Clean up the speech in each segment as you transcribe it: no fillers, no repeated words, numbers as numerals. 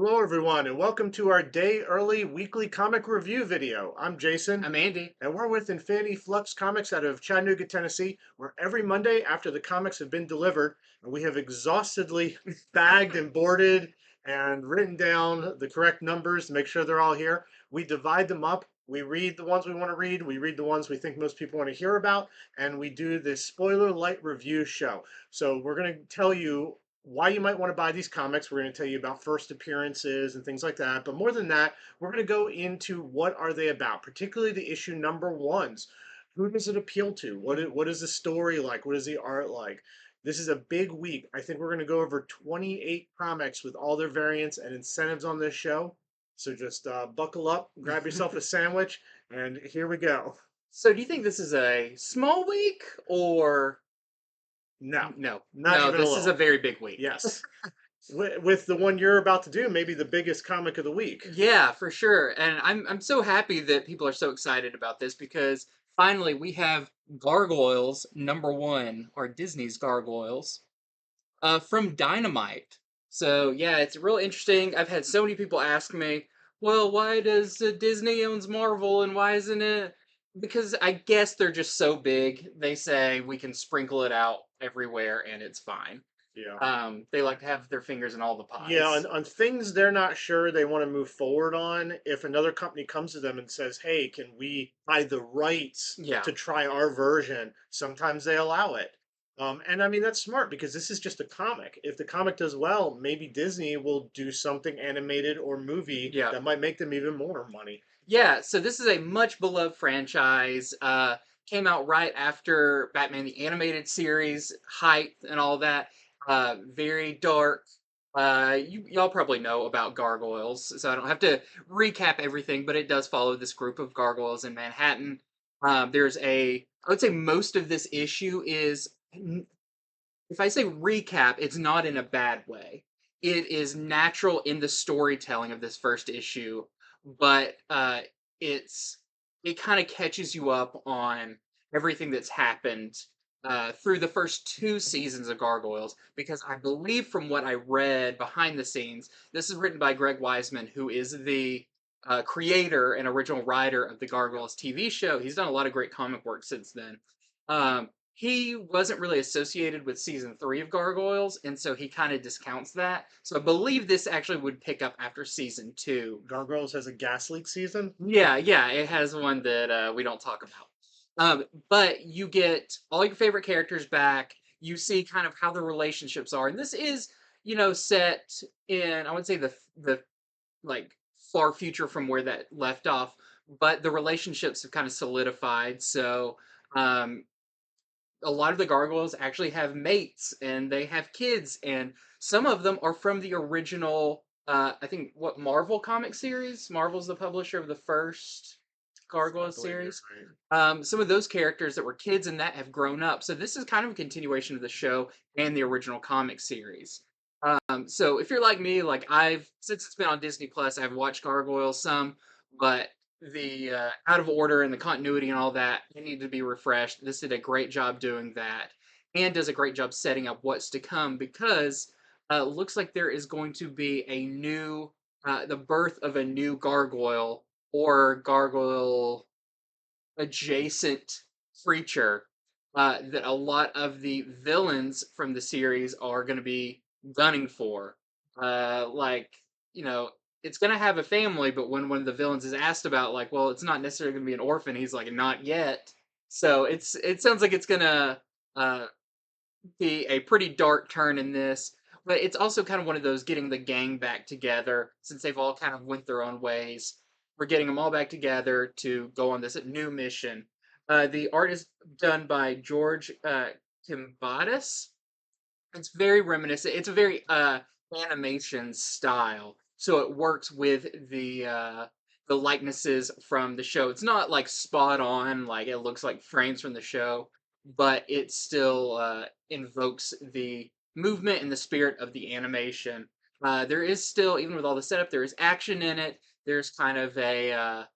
Hello, everyone, and welcome to our day early weekly comic review video. I'm Jason, I'm Andy. and we're with Infinity Flux Comics out of Chattanooga, Tennessee, where every Monday after the comics have been delivered, and we have exhaustively bagged and boarded and written down the correct numbers to make sure they're all here. We divide them up. We read the ones we want to read, we read the ones we think most people want to hear about, and we do this spoiler light review show. So, we're going to tell you why you might want to buy these comics. We're going to tell you about first appearances and things like that. But more than that, we're going to go into what are they about, particularly the issue number ones. Who does it appeal to? What is the story like? What is the art like? This is a big week. I think we're going to go over 28 comics with all their variants and incentives on this show. So just buckle up, grab yourself a sandwich, and here we go. So, do you think this is a small week or No, no? not No, even a this is a little. very big week. Yes. With the one you're about to do, maybe the biggest comic of the week. Yeah, for sure. And I'm so happy that people are so excited about this because finally we have Gargoyles #1, or Disney's Gargoyles, from Dynamite. So yeah, it's real interesting. I've had so many people ask me, well, why does Disney owns Marvel and why isn't it? Because I guess they're just so big. They say we can sprinkle it out everywhere and it's fine. Yeah. They like to have their fingers in all the Yeah, pies. on things they're not sure they want to move forward on, if another company comes to them and says, "Hey, can we buy the rights Yeah. to try our version?" Sometimes they allow it. And I mean that's smart because this is just a comic. If the comic does well, maybe Disney will do something animated or movie Yeah. that might make them even more money. Yeah, so this is a much beloved franchise. Came out right after Batman the Animated Series, hype and all that. Very dark. Y'all probably know about gargoyles, so I don't have to recap everything, but it does follow this group of gargoyles in Manhattan. I would say most of this issue is, if I say recap, it's not in a bad way. It is natural in the storytelling of this first issue, but it's it kind of catches you up on everything that's happened through the first two seasons of Gargoyles. Because I believe, from what I read behind the scenes, this is written by Greg Weisman, who is the creator and original writer of the Gargoyles TV show. He's done a lot of great comic work since then. He wasn't really associated with season 3 of Gargoyles, and so he kind of discounts that. So I believe this actually would pick up after season 2. Gargoyles has a gas leak season. Yeah, yeah, it has one that we don't talk about. But you get all your favorite characters back. You see kind of how the relationships are, and this is, set in, I would say, the like far future from where that left off. But the relationships have kind of solidified. So um, a lot of the gargoyles actually have mates and they have kids, and some of them are from the original, I think, what, Marvel comic series. Marvel's the publisher of the first I Gargoyles believe you're series. right. Some of those characters that were kids in that have grown up, so this is kind of a continuation of the show and the original comic series. So if you're like me, like, I've since it's been on Disney Plus, I've watched Gargoyles some, but the out of order and the continuity and all that, they need to be refreshed. This did a great job doing that, and does a great job setting up what's to come, because looks like there is going to be a new, the birth of a new gargoyle, or gargoyle adjacent creature, that a lot of the villains from the series are going to be gunning for. Like, you know, it's going to have a family, but when one of the villains is asked about, like, well, it's not necessarily going to be an orphan, he's like, not yet. So it sounds like it's going to be a pretty dark turn in this. But it's also kind of one of those getting the gang back together, since they've all kind of went their own ways. We're getting them all back together to go on this new mission. The art is done by George Kimbatis. It's very reminiscent. It's a very animation style, so it works with the likenesses from the show. It's not like spot on, like it looks like frames from the show, but it still invokes the movement and the spirit of the animation. There is still, even with all the setup, there is action in it. There's kind of a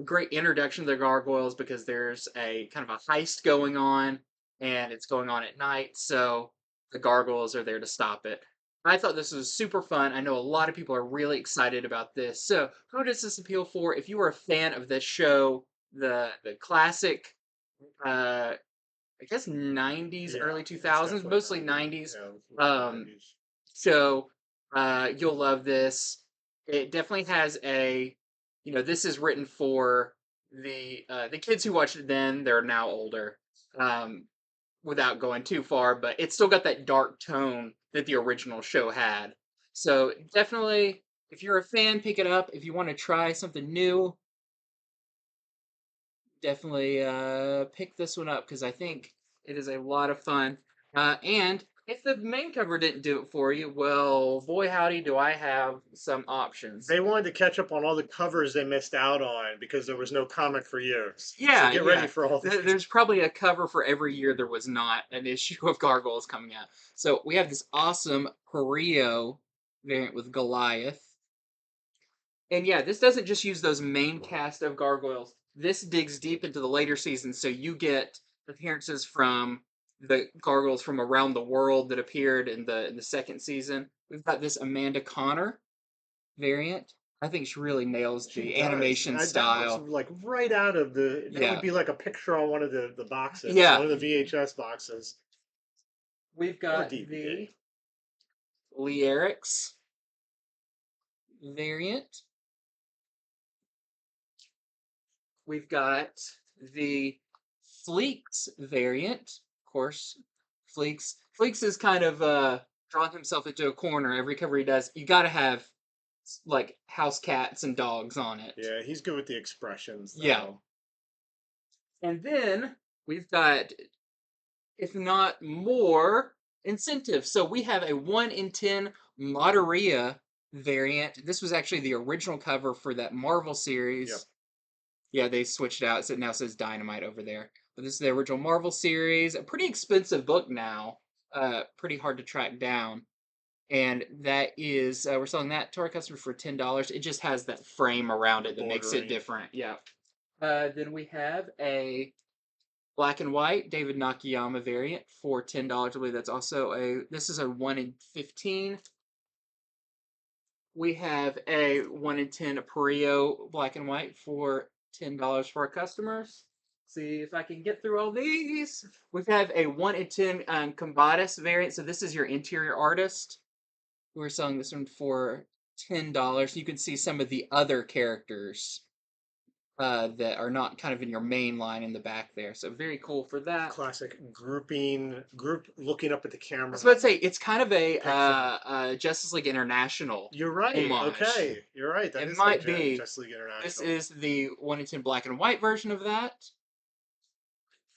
great introduction to the gargoyles, because there's a kind of a heist going on, and it's going on at night, so the gargoyles are there to stop it. I thought this was super fun. I know a lot of people are really excited about this. So, who does this appeal for? If you are a fan of this show, the classic, uh, I guess 90s, Yeah, early it's 2000s, definitely mostly 90s. Yeah, Um, 90s. so you'll love this. It definitely has a, this is written for the kids who watched it then. They're now older. Um, without going too far, but it's still got that dark tone that the original show had. So definitely, if you're a fan, pick it up. If you want to try something new, definitely pick this one up because I think it is a lot of fun. And if the main cover didn't do it for you, well, boy howdy, do I have some options. They wanted to catch up on all the covers they missed out on because there was no comic for years. So Yeah, get ready yeah. for all these. There's probably a cover for every year there was not an issue of Gargoyles coming out. So we have this awesome Perio variant with Goliath. And yeah, this doesn't just use those main cast of Gargoyles. This digs deep into the later seasons, so you get appearances from the Gargoyles from around the world that appeared in the second season. We've got this Amanda Connor variant. I think she really nails She the does. animation That looks style. like right out of the. That would Yeah. be like a picture on one of the boxes, Yeah. one of the VHS boxes We've or got DVD. the Lyrics variant. We've got the Fleeks variant. Of course, Fleeks is kind of drawn himself into a corner. Every cover he does, you got to have like house cats and dogs on it. Yeah, he's good with the expressions Yeah. though. And then we've got, if not more, incentives. So we have a 1 in 10 Moderia variant. This was actually the original cover for that Marvel series. Yep. Yeah, they switched out. So it now says Dynamite over there. But this is the original Marvel series. A pretty expensive book now. Pretty hard to track down. And that is, we're selling that to our customers for $10. It just has that frame around it that makes it Bordering. different. Yeah. Then we have a black and white David Nakayama variant for $10. I believe that's also this is a 1 in 15. We have a 1 in 10 Perio black and white for $10 for our customers. See if I can get through all these. We have a 1 in 10 Combatus variant. So this is your interior artist. We're selling this one for $10. You can see some of the other characters that are not kind of in your main line in the back there. So very cool for that. Classic group looking up at the camera. I was about to say it's kind of a Justice League International. You're right. Homage. Okay, you're right. That It is might like be. Justice League International. This is the 1 in 10 black and white version of that.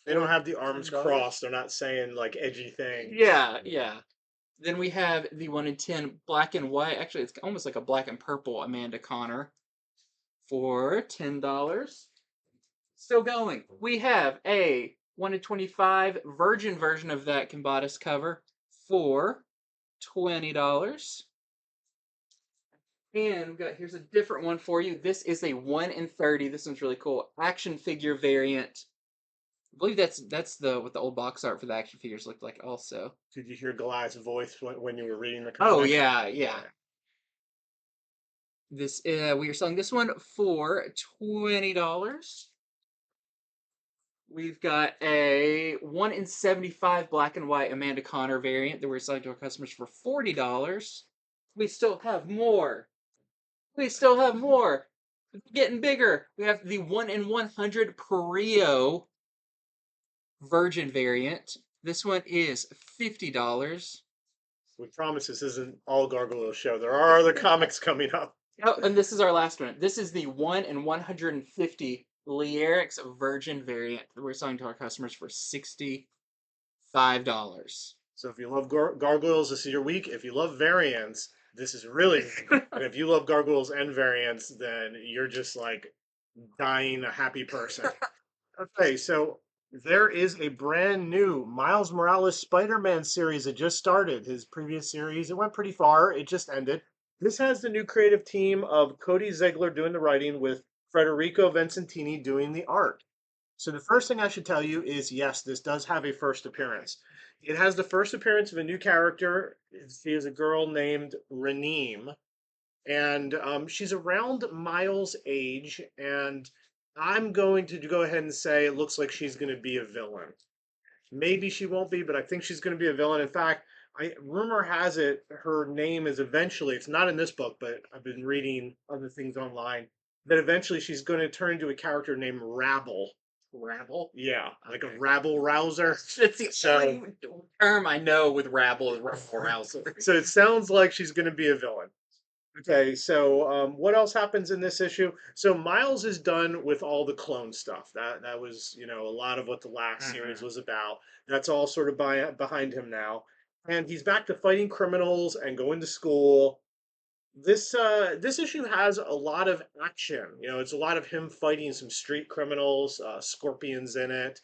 They don't have the arms $10. crossed. They're not saying like edgy things. Yeah, yeah. Then we have the 1 in 10 black and white. Actually, it's almost like a black and purple Amanda Connor for $10. Still going. We have a 1 in 25 virgin version of that Combatus cover for $20. And we've got, here's a different one for you. This is a 1 in 30. This one's really cool. Action figure variant. I believe that's the what the old box art for the action figures looked like also. Did you hear Goliath's voice when you were reading the Oh comic? yeah, yeah. This we are selling this one for $20. We've got a 1 in 75 black and white Amanda Connor variant that we're selling to our customers for $40. We still have more. We still have more. It's getting bigger. We have the 1 in 100 Perio Virgin variant. This one is $50. We promise this isn't all Gargoyle show. There are other comics coming up. Oh, and this is our last one. This is the 1 in 150 Lyrics Virgin variant that we're selling to our customers for $65. So if you love Gargoyles, this is your week. If you love variants, this is really. And if you love Gargoyles and variants, then you're just like dying a happy person. Okay, so there is a brand new Miles Morales Spider-Man series that just started. His previous series, it went pretty far. It just ended. This has the new creative team of Cody Ziegler doing the writing with Federico Vincentini doing the art. So the first thing I should tell you is, yes, this does have a first appearance. It has the first appearance of a new character. She is a girl named Reneem, and she's around Miles' age, and I'm going to go ahead and say it looks like she's going to be a villain. Maybe she won't be, but I think she's going to be a villain. In fact, rumor has it her name is eventually. It's not in this book, but I've been reading other things online that eventually she's going to turn into a character named Rabble. Rabble? Yeah, like a Okay. rabble rouser. It's the So- only term I know with rabble is rabble rouser. So it sounds like she's going to be a villain. Okay, so what else happens in this issue? So Miles is done with all the clone stuff. That was, a lot of what the last series was about. That's all sort of behind him now, and he's back to fighting criminals and going to school. This issue has a lot of action. It's a lot of him fighting some street criminals. Scorpions in it.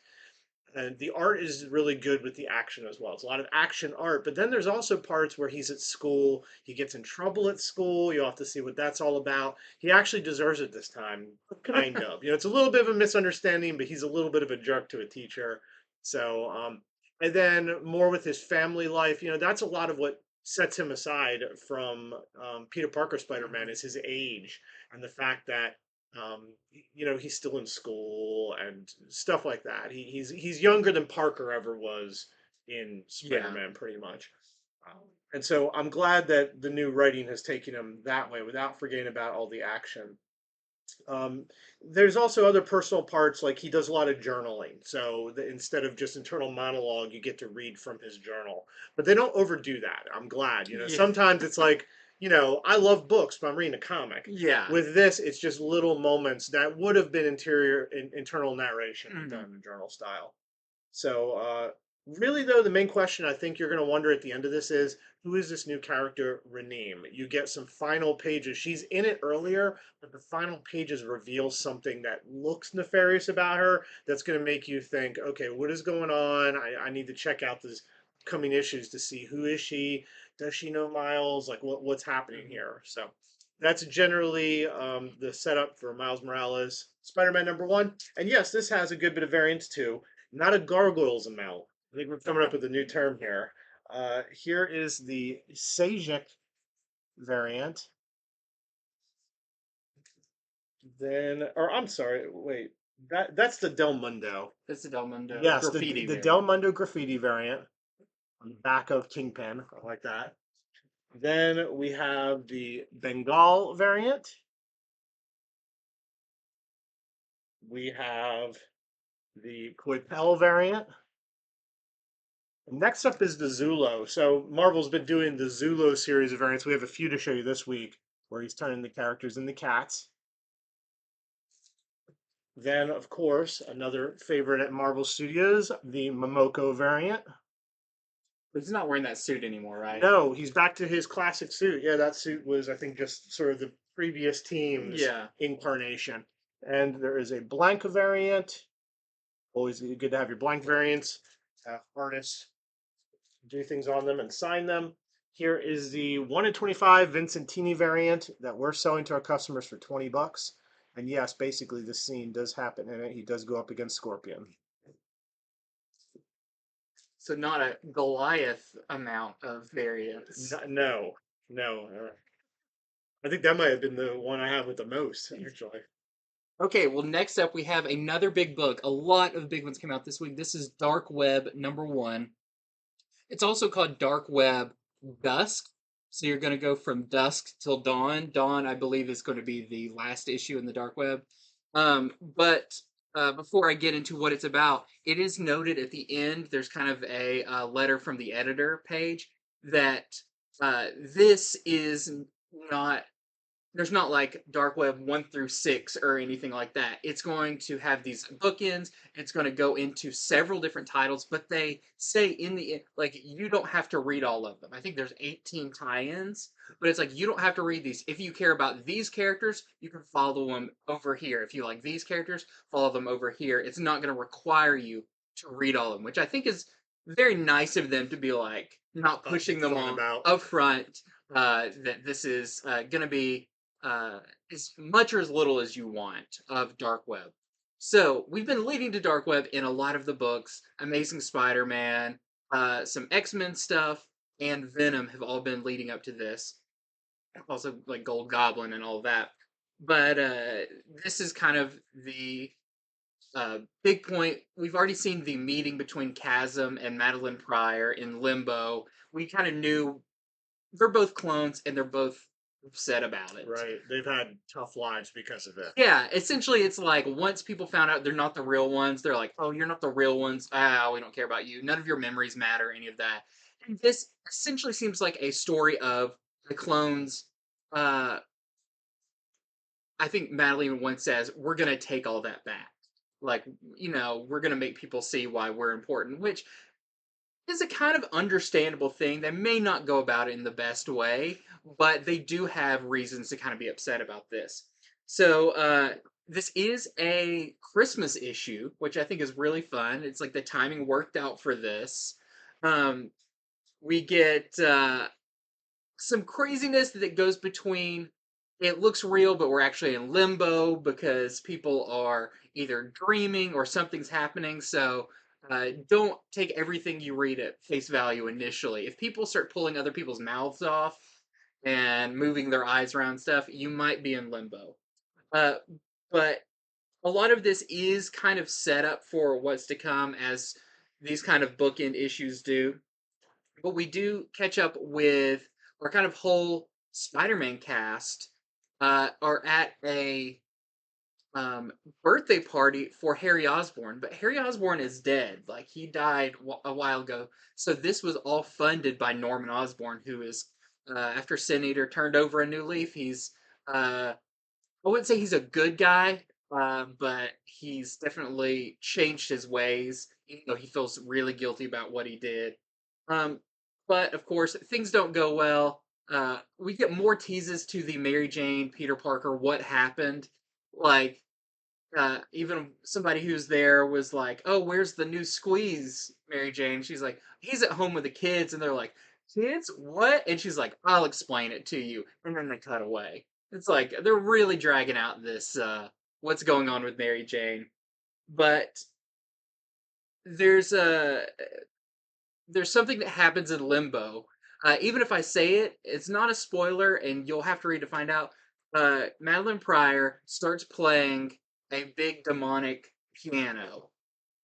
And the art is really good with the action as well. It's a lot of action art, but then there's also parts where he's at school, he gets in trouble at school. You'll have to see what that's all about. He actually deserves it this time, kind of. It's a little bit of a misunderstanding, but he's a little bit of a jerk to a teacher. So, and then more with his family life. That's a lot of what sets him aside from Peter Parker Spider-Man is his age and the fact that he's still in school and stuff like that. He's younger than Parker ever was in Spider-Man, pretty much. And so I'm glad that the new writing has taken him that way without forgetting about all the action. There's also other personal parts, like he does a lot of journaling. So instead of just internal monologue, you get to read from his journal. But they don't overdo that. I'm glad. Sometimes it's like, I love books, but I'm reading a comic. Yeah. With this, it's just little moments that would have been internal narration done in journal style. So, really, though, the main question I think you're going to wonder at the end of this is, who is this new character, Reneem? You get some final pages. She's in it earlier, but the final pages reveal something that looks nefarious about her that's going to make you think, okay, what is going on? I need to check out these coming issues to see who is she? Does she know Miles? Like, what's happening here? So that's generally the setup for Miles Morales, Spider-Man #1. And yes, this has a good bit of variance too. Not a gargoyles amount. I think we're coming up with a new term here. Here is the Sajik variant. Then, or I'm sorry, wait. That's the Del Mundo. That's the Del Mundo Yes, graffiti. the variant. Del Mundo graffiti variant on the back of Kingpin. I like that. Then we have the Bengal variant. We have the Coipel variant. Next up is the Zulo. So Marvel's been doing the Zulo series of variants. We have a few to show you this week where he's turning the characters into cats. Then, of course, another favorite at Marvel Studios, the Momoko variant. But he's not wearing that suit anymore, right? No, he's back to his classic suit. Yeah, that suit was, I think, just sort of the previous team's incarnation. And there is a Blanca variant. Always good to have your blank variants. Artists do things on them and sign them. Here is the 1 in 25 Vincentini variant that we're selling to our customers for $20. And yes, basically this scene does happen in it. He does go up against Scorpion. So not a Goliath amount of variants. No. I think that might have been the one I have with the most, actually. Okay, well, next up we have another big book. A lot of big ones came out this week. This is Dark Web #1. It's also called Dark Web Dusk. So you're going to go from dusk till dawn. Dawn, I believe, is going to be the last issue in the Dark Web. But before I get into what it's about, it is noted at the end, there's kind of a letter from the editor page that this is not, there's not like Dark Web 1 through 6 or anything like that. It's going to have these bookends. It's going to go into several different titles, but they say in the like you don't have to read all of them. I think there's 18 tie-ins, but it's like you don't have to read these. If you care about these characters, you can follow them over here. If you like these characters, follow them over here. It's not going to require you to read all of them, which I think is very nice of them to be like not pushing them on up front. That this is going to be as much or as little as you want of Dark Web. So we've been leading to Dark Web in a lot of the books. Amazing Spider-Man, some X-Men stuff, and Venom have all been leading up to this. Also, like Gold Goblin and all that. But this is kind of the big point. We've already seen the meeting between Chasm and Madeline Pryor in Limbo. We kind of knew they're both clones and they're both upset about it. Right. They've had tough lives because of it. Yeah, essentially, it's like once people found out they're not the real ones, they're like, "Oh, you're not the real ones. Ah, we don't care about you. None of your memories matter. Any of that." And this essentially seems like a story of the clones. Uh, I think Madeline once says, "We're gonna take all that back. Like, we're gonna make people see why we're important," which is a kind of understandable thing. They may not go about it in the best way, but they do have reasons to kind of be upset about this. So this is a Christmas issue, which I think is really fun. It's like the timing worked out for this. Um, we get some craziness that goes between it looks real, but we're actually in limbo because people are either dreaming or something's happening. So don't take everything you read at face value initially. If people start pulling other people's mouths off and moving their eyes around stuff, you might be in limbo. Uh, but a lot of this is kind of set up for what's to come, as these kind of bookend issues do. But we do catch up with our kind of whole Spider-Man cast are at a um, birthday party for Harry Osborn, but Harry Osborn is dead. Like he died a while ago. So this was all funded by Norman Osborn, who is after Sin Eater turned over a new leaf. He's I wouldn't say he's a good guy, but he's definitely changed his ways, even though he feels really guilty about what he did. Um, but of course, things don't go well. We get more teases to the Mary Jane, Peter Parker, what happened. Like, even somebody who's there was like, "Oh, where's the new squeeze, Mary Jane?" She's like, "He's at home with the kids," and they're like, "Kids, what?" And she's like, "I'll explain it to you," and then they cut away. It's like they're really dragging out this what's going on with Mary Jane, but there's a there's something that happens in Limbo. Even if I say it, it's not a spoiler, and you'll have to read to find out. Madeline Pryor starts playing a big demonic piano,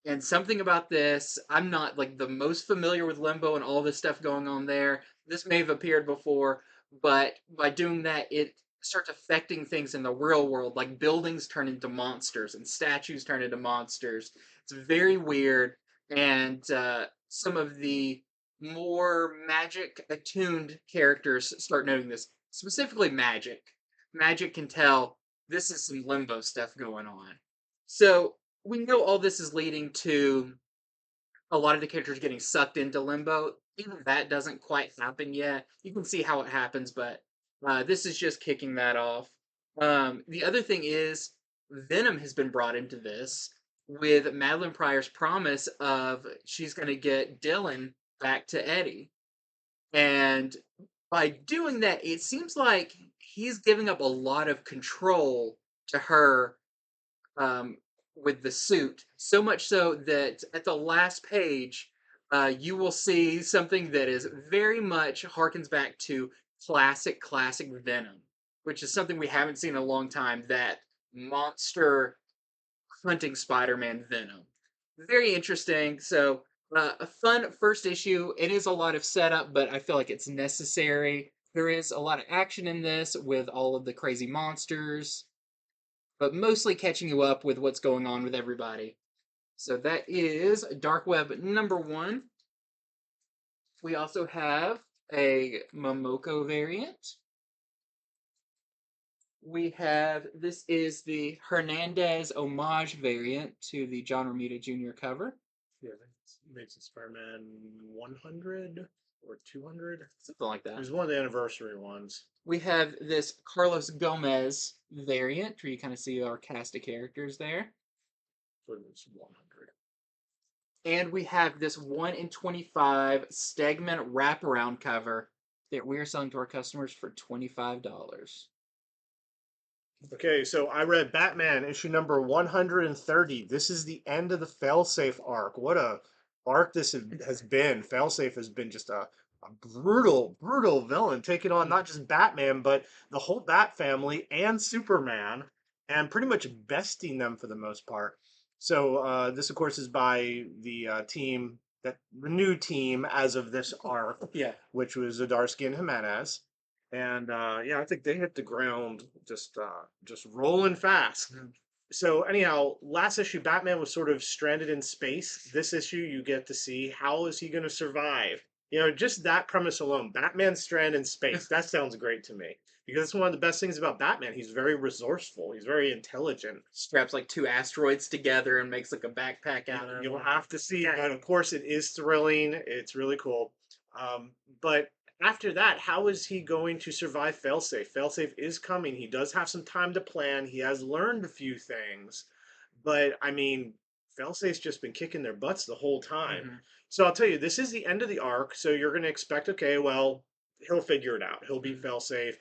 and something about this, I'm not like the most familiar with Limbo and all this stuff going on there. This may have appeared before, but by doing that, it starts affecting things in the real world, like buildings turn into monsters and statues turn into monsters. It's very weird, and some of the more magic attuned characters start noting this. Specifically, Magic. Magic can tell this is some Limbo stuff going on. So we know all this is leading to a lot of the characters getting sucked into Limbo. Even that doesn't quite happen yet. You can see how it happens, but this is just kicking that off. The other thing is Venom has been brought into this with Madeline Pryor's promise of she's going to get Dylan back to Eddie. And by doing that, it seems like he's giving up a lot of control to her um, with the suit. So much so that at the last page, you will see something that is very much harkens back to classic Venom, which is something we haven't seen in a long time. That monster hunting Spider-Man Venom. Very interesting. So a fun first issue. It is a lot of setup, but I feel like it's necessary. There is a lot of action in this with all of the crazy monsters, but mostly catching you up with what's going on with everybody. So that is Dark Web #1. We also have a Momoko variant. We have, this is the Hernandez homage variant to the John Romita Jr. cover. Yeah, it makes it Spider-Man 100 or 200. Something like It that. was one of the anniversary ones. We have this Carlos Gomez variant, where you kind of see our cast of characters there. So it's 100. And we have this 1 in 25 Stegman wraparound cover that we're selling to our customers for $25. Okay, so I read Batman issue number 130. This is the end of the failsafe arc. What a arc this has been. Failsafe has been just a brutal, brutal villain, taking on not just Batman, but the whole Bat family and Superman, and pretty much besting them for the most part. So this, of course, is by the team the new team as of this arc, Yeah. which was Zdarsky and Jimenez. And yeah, I think they hit the ground just rolling fast. Mhm. So anyhow, last issue, Batman was sort of stranded in space. This issue, you get to see how is he going to survive. Just that premise alone, Batman stranded in space. That sounds great to me because it's one of the best things about Batman. He's very resourceful. He's very intelligent. Straps like two asteroids together and makes like a backpack out of You'll them. have to see it. And of course, it is thrilling. It's really cool. But after that, how is he going to survive Failsafe? Failsafe is coming. He does have some time to plan. He has learned a few things. But I mean, Failsafe's just been kicking their butts the whole time. Mhm. So I'll tell you, this is the end of the arc. So you're going to expect, okay, well, he'll figure it out. He'll beat Mhm. Failsafe.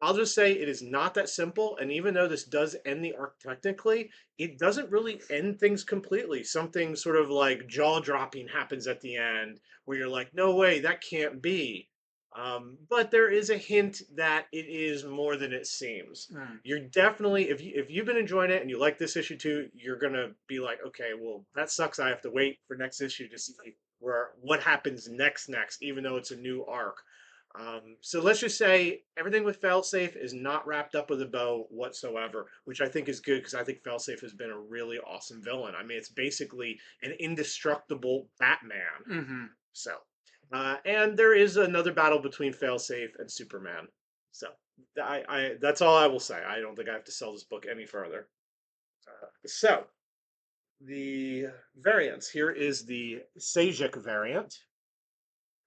I'll just say it is not that simple. And even though this does end the arc technically, it doesn't really end things completely. Something sort of like jaw dropping happens at the end where you're like, no way, that can't be. But there is a hint that it is more than it seems. Mm. You're definitely, if you've been enjoying it and you like this issue too, you're gonna be like, okay, well, that sucks. I have to wait for next issue to see what happens next, even though it's a new arc. So let's just say everything with Failsafe is not wrapped up with a bow whatsoever, which I think is good because I think Failsafe has been a really awesome villain. I mean, it's basically an indestructible Batman. Mhm. So, and there is another battle between Failsafe and Superman. So, that's all I will say. I don't think I have to sell this book any further. So, the variants here is the Sajik variant.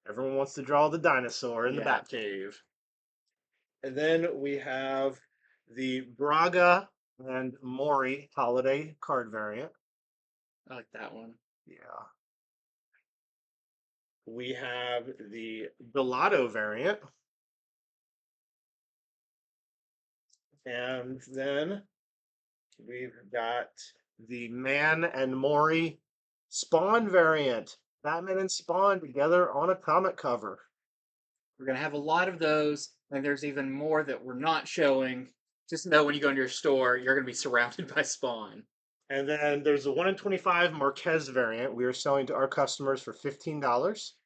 Everyone wants to draw the dinosaur in the Yeah. Batcave. And then we have the Braga and Mori holiday card variant. I like that one. Yeah. We have the Gelato variant. And then we've got the Man and Mori Spawn variant. Batman and Spawn together on a comic cover. We're gonna have a lot of those, and there's even more that we're not showing. Just know when you go into your store, you're gonna be surrounded by Spawn. And then there's the 1 in 25 Marquez variant we are selling to our customers for $15.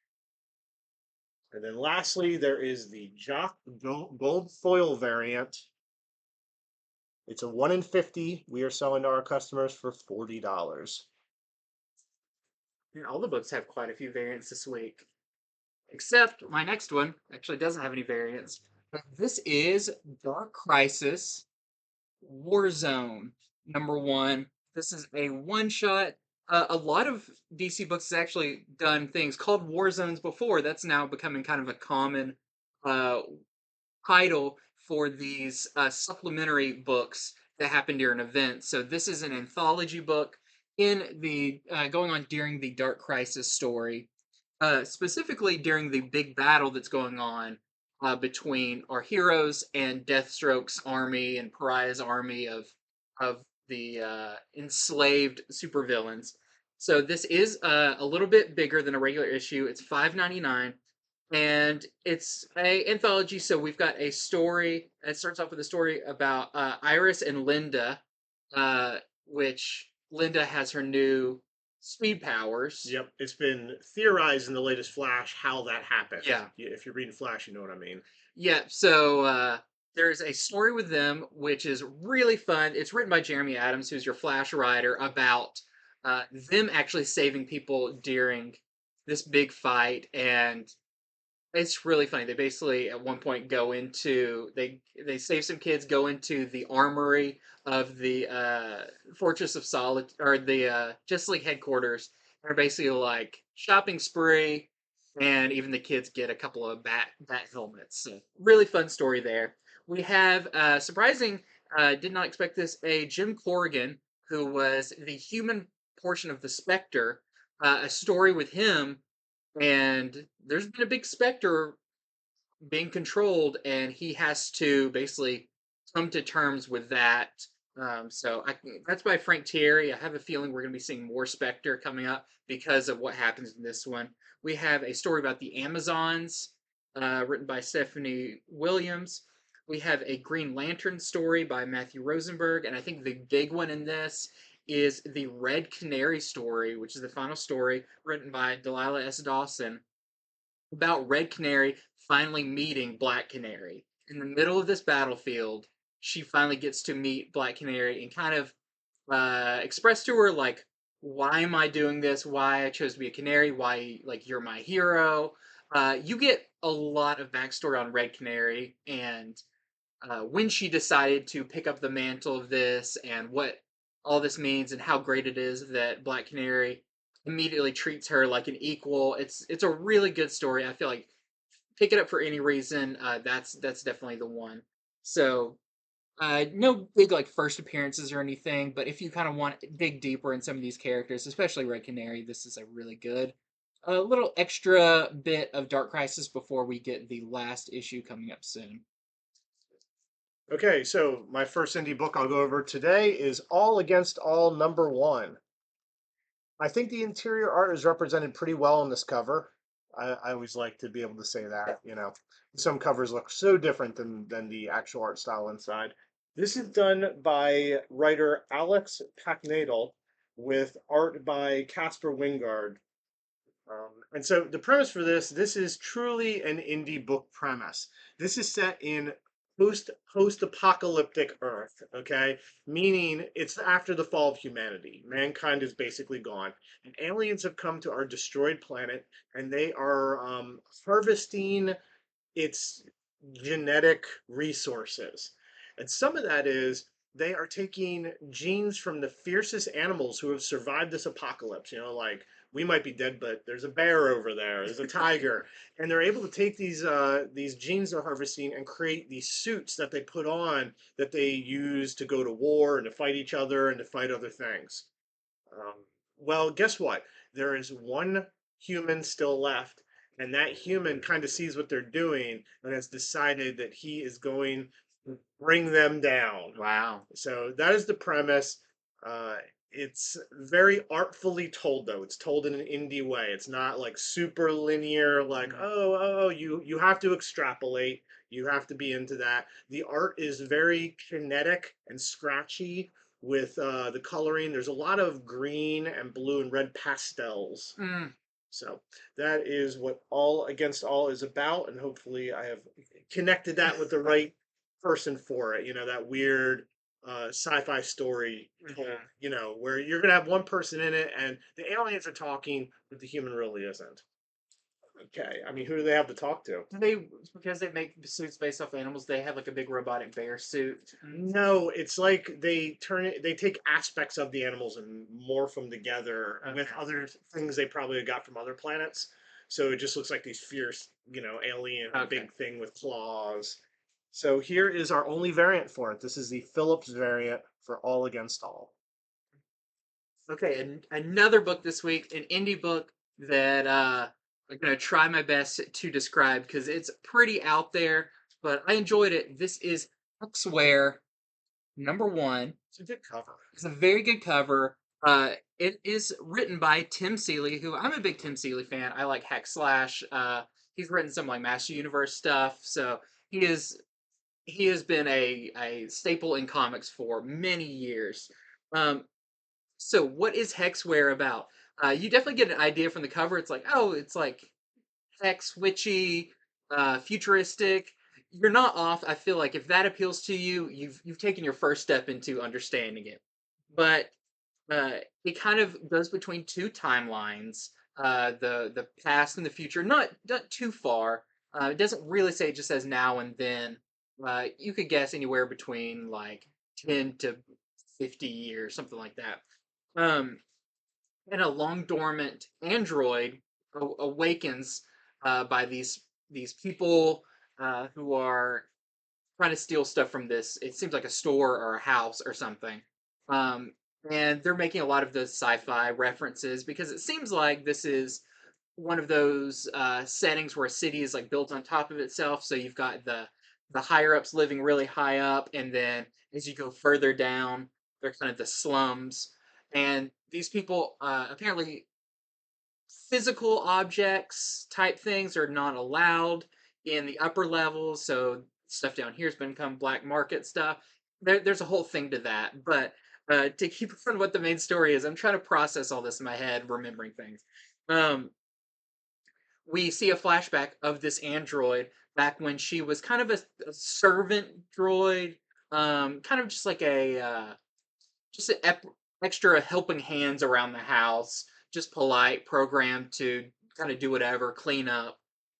And then lastly, there is the Jock Gold Foil variant. It's a 1 in 50 we are selling to our customers for $40. And all the books have quite a few variants this week. Except my next one actually doesn't have any variants. This is Dark Crisis Warzone #1. This is a one shot. A lot of DC books has actually done things called war zones before. That's now becoming kind of a common uh, title for these supplementary books that happen during events. So this is an anthology book in the going on during the Dark Crisis story, specifically during the big battle that's going on between our heroes and Deathstroke's army and Pariah's army of the enslaved supervillains. So this is a little bit bigger than a regular issue. It's $5.99, and it's a anthology. So we've got a story. It starts off with a story about Iris and Linda, uh, which Linda has her new speed powers. Yep, it's been theorized in the latest Flash how that happened. Yeah. If you're reading Flash, you know what I mean. Yeah, so there's a story with them which is really fun. It's written by Jeremy Adams, who's your Flash writer, about them actually saving people during this big fight, and it's really funny. They basically at one point go into they save some kids, go into the armory of the Fortress of Solid or the Justice League headquarters. They're basically like shopping spree, and even the kids get a couple of bat helmets. So really fun story there. We have surprising, did not expect this, a Jim Corrigan who was the human portion of the Spectre. A story with him, and there's been a big specter being controlled, and he has to basically come to terms with that That's by Frank Thierry. I have a feeling we're going to be seeing more Spectre coming up because of what happens in this one. We have a story about the Amazons, written by Stephanie Williams. We have a Green Lantern story by Matthew Rosenberg, and I think the big one in this is the Red Canary story, which is the final story written by Delilah S. Dawson about Red Canary finally meeting Black Canary. In the middle of this battlefield, she finally gets to meet Black Canary and kind of express to her like, why am I doing this? Why I chose to be a canary? Why like you're my hero? You get a lot of backstory on Red Canary and when she decided to pick up the mantle of this and what all this means and how great it is that Black Canary immediately treats her like an equal. It's a really good story. I feel like pick it up for any reason. That's definitely the one. So no big like first appearances or anything, but if you kind of want to dig deeper in some of these characters, especially Red Canary, this is a really good a little extra bit of Dark Crisis before we get the last issue coming up soon. Okay, so my first indie book I'll go over today is All Against All #1. I think the interior art is represented pretty well on this cover. I always like to be able to say that, you know. Some covers look so different than the actual art style inside. This is done by writer Alex Packnadel with art by Casper Wingard. And so the premise for this is truly an indie book premise. This is set in post-apocalyptic Earth, okay? Meaning it's after the fall of humanity. Mankind is basically gone, and aliens have come to our destroyed planet, and they are harvesting its genetic resources. And some of that is they are taking genes from the fiercest animals who have survived this apocalypse. You know, like we might be dead, but there's a bear over there, there's a tiger, and they're able to take these genes they're harvesting and create these suits that they put on that they use to go to war and to fight each other and to fight other things. Um, well, guess what? There is one human still left, and that human kind of sees what they're doing and has decided that he is going to bring them down. Wow. So that is the premise. Uh, it's very artfully told, though. It's told in an indie way. It's not like super linear, like you have to extrapolate. You have to be into that. The art is very kinetic and scratchy with the coloring. There's a lot of green and blue and red pastels. Mm. So that is what All Against All is about, and hopefully I have connected that with the right person for it. You know, that weird sci-fi story, you know, where you're gonna have one person in it and the aliens are talking, but the human really isn't. Okay, I mean, who do they have to talk to? Do they because they make suits based off animals? They have like a big robotic bear suit. No, it's like they take aspects of the animals and morph them together with Okay. other things they probably got from other planets. So it just looks like these fierce, you know, alien Okay. big thing with claws. So here is our only variant for it. This is the Phillips variant for All Against All. Okay, and another book this week, an indie book that I'm gonna try my best to describe because it's pretty out there, but I enjoyed it. This is Hexware #1. It's a good cover. It's a very good cover. It is written by Tim Seeley, who I'm a big Tim Seeley fan. I like Hack Slash. He's written some like Master Universe stuff, so he is he has been a staple in comics for many years. Um, so what is Hexware about? You definitely get an idea from the cover. It's like, oh, it's like hex, witchy, futuristic. You're not off. I feel like if that appeals to you, you've taken your first step into understanding it. But it kind of goes between two timelines, the past and the future. Not too far. It doesn't really say. It just says now and then. You could guess anywhere between like 10 to 50 years, something like that. Um, and a long dormant android awakens by these people who are trying to steal stuff from this. It seems like a store or a house or something. Um, and they're making a lot of those sci-fi references because it seems like this is one of those settings where a city is like built on top of itself. So you've got the higher ups living really high up, and then as you go further down, they're kind of the slums. And these people apparently physical objects type things are not allowed in the upper levels, so stuff down here has become black market stuff. There's a whole thing to that, but to keep in what the main story is, I'm trying to process all this in my head, remembering things. Um, we see a flashback of this android back when she was kind of a servant droid, kind of just like a just extra helping hands around the house, just polite, programmed to kind of do whatever, clean up.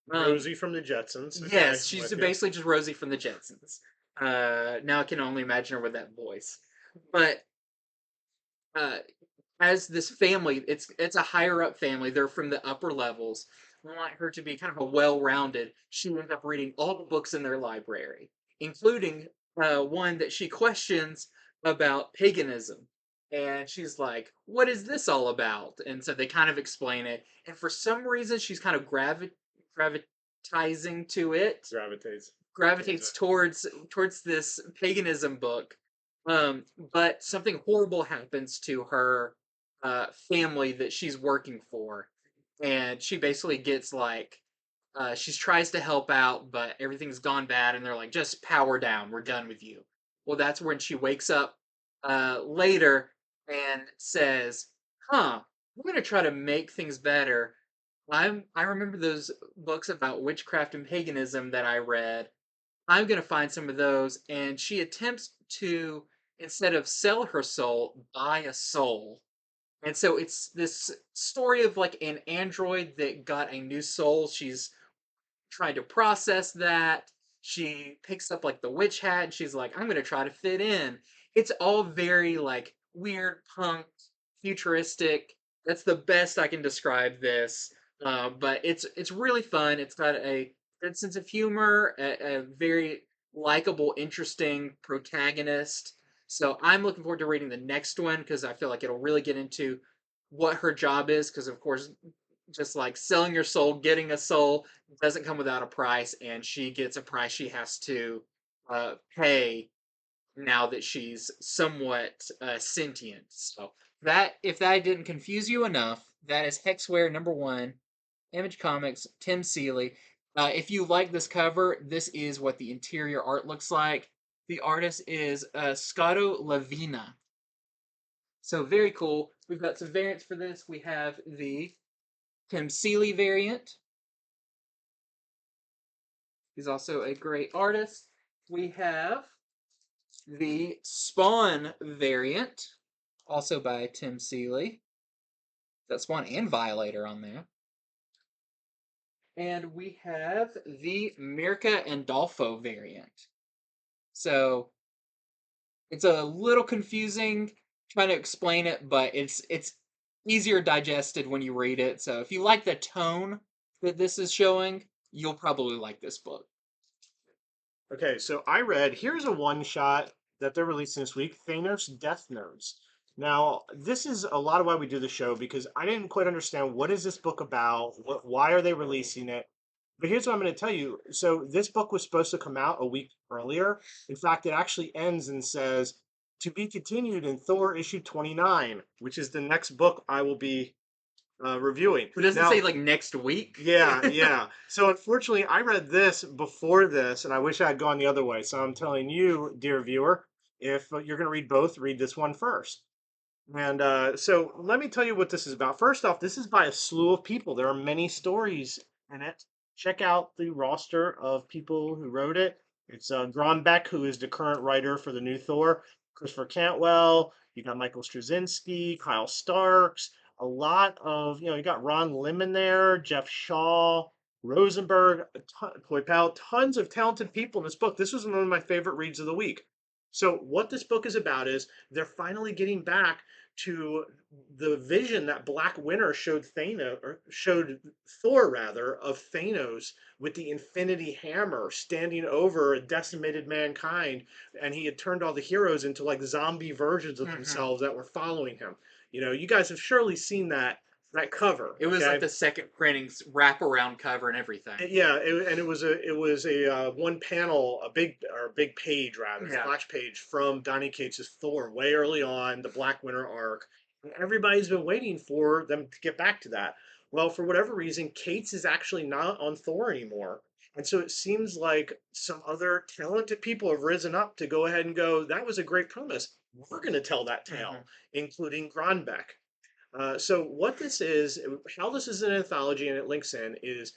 Rosie from the Jetsons. Okay, Yes, she's with you. basically just Rosie from the Jetsons. Now I can only imagine her with that voice. But uh, as this family, it's a higher up family. They're from the upper levels. We want her to be kind of a well-rounded. She ends up reading all the books in their library, including one that she questions about paganism. And she's like, "What is this all about?" And so they kind of explain it. And for some reason, she's kind of gravitizing to it, Gravitates. gravitates towards this paganism book. But something horrible happens to her family that she's working for, and she basically gets like she tries to help out, but everything's gone bad, and they're like, "Just power down, we're done with you." Well, that's when she wakes up later and says, "Huh, I'm gonna try to make things better. I remember those books about witchcraft and paganism that I read. I'm gonna find some of those." And she attempts to, instead of sell her soul, buy a soul. And so it's this story of like an android that got a new soul. She's trying to process that. She picks up like the witch hat and she's like, "I'm gonna try to fit in." It's all very like weird, punk, futuristic. That's the best I can describe this. But it's really fun. It's got a good sense of humor, a very likable, interesting protagonist. So I'm looking forward to reading the next one because I feel like it'll really get into what her job is. Because of course, just like selling your soul, getting a soul doesn't come without a price, and she gets a price she has to pay now that she's somewhat sentient. So that, if that didn't confuse you enough, that is Hexware #1, Image Comics, Tim Seeley. If you like this cover, this is what the interior art looks like. The artist is Scotto Lavina. So very cool. We've got some variants for this. We have the Tim Seeley variant. He's also a great artist. We have the Spawn variant, also by Tim Seeley. Got Spawn and Violator on there. And we have the Mirka and Dolfo variant. So it's a little confusing trying to explain it, but it's easier digested when you read it. So if you like the tone that this is showing, you'll probably like this book. Okay, so I read, here's a one shot that they're releasing this week, Thanos Death Notes. Now, this is a lot of why we do the show because I didn't quite understand what is this book about, why are they releasing it? But here's what I'm going to tell you. So this book was supposed to come out a week earlier. In fact, it actually ends and says to be continued in Thor issue 29, which is the next book I will be reviewing. But doesn't Now, say like next week? yeah, yeah. So unfortunately, I read this before this, and I wish I had gone the other way. So I'm telling you, dear viewer, if you're going to read both, read this one first. And so let me tell you what this is about. First off, this is by a slew of people. There are many stories in it. Check out the roster of people who wrote it. It's Grombeck, who is the current writer for the new Thor. Christopher Cantwell. You got Michael Straczynski, Kyle Starks. A lot of, you got Ron Lim in there, Jeff Shaw, Rosenberg, Toy Pal, tons of talented people in this book. This was one of my favorite reads of the week. So what this book is about is they're finally getting back to the vision that Black Winter showed Thanos, or showed Thor rather, of Thanos with the Infinity Hammer standing over a decimated mankind, and he had turned all the heroes into like zombie versions of themselves that were following him. You guys have surely seen that that cover. It was okay? like the second printing's wraparound cover and everything. Yeah, and it was a one panel, a big page rather, Yeah. splash page from Donny Cates's Thor way early on the Black Winter arc. And everybody's been waiting for them to get back to that. Well, for whatever reason, Cates is actually not on Thor anymore. And so it seems like some other talented people have risen up to go ahead and go, that was a great premise. We're going to tell that tale, including Gronbeck. So what this is, how this is an anthology and it links in is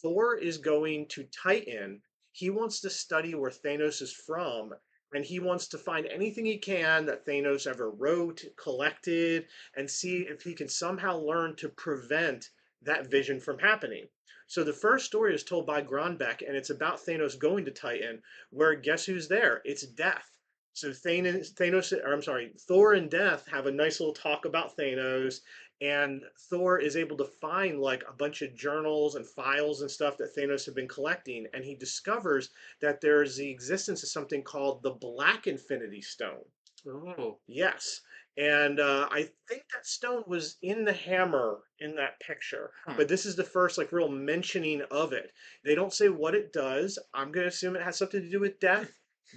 Thor is going to Titan. He wants to study where Thanos is from, and he wants to find anything he can that Thanos ever wrote, collected, and see if he can somehow learn to prevent that vision from happening. So the first story is told by Gronbeck, and it's about Thanos going to Titan, where guess who's there? It's Death. So Thor and Death have a nice little talk about Thanos, and Thor is able to find like a bunch of journals and files and stuff that Thanos had been collecting, and he discovers that there's the existence of something called the Black Infinity Stone. Oh. Yes. And I think that stone was in the hammer in that picture, but this is the first like real mentioning of it. They don't say what it does. I'm going to assume it has something to do with death,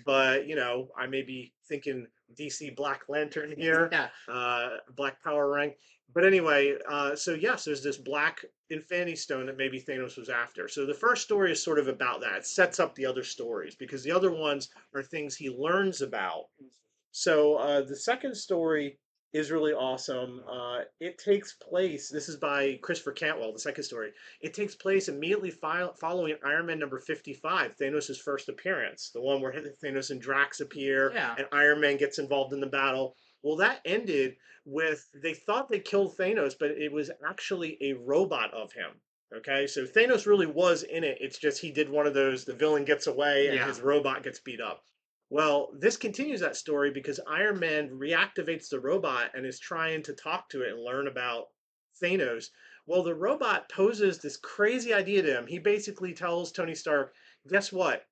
but I may be thinking DC Black Lantern here, Yeah. Black Power Ring. But anyway, so yes, there's this Black Infinity Stone that maybe Thanos was after. So the first story is sort of about that. It sets up the other stories because the other ones are things he learns about. So the second story is really awesome. It takes place. This is by Christopher Cantwell. The second story. It takes place immediately following Iron Man number 55, Thanos' first appearance, the one where Thanos and Drax appear, Yeah. and Iron Man gets involved in the battle. Well, that ended with they thought they killed Thanos, but it was actually a robot of him. Okay, so Thanos really was in it. It's just he did one of those. The villain gets away, and Yeah. his robot gets beat up. Well, this continues that story because Iron Man reactivates the robot and is trying to talk to it and learn about Thanos. Well, the robot poses this crazy idea to him. He basically tells Tony Stark, guess what?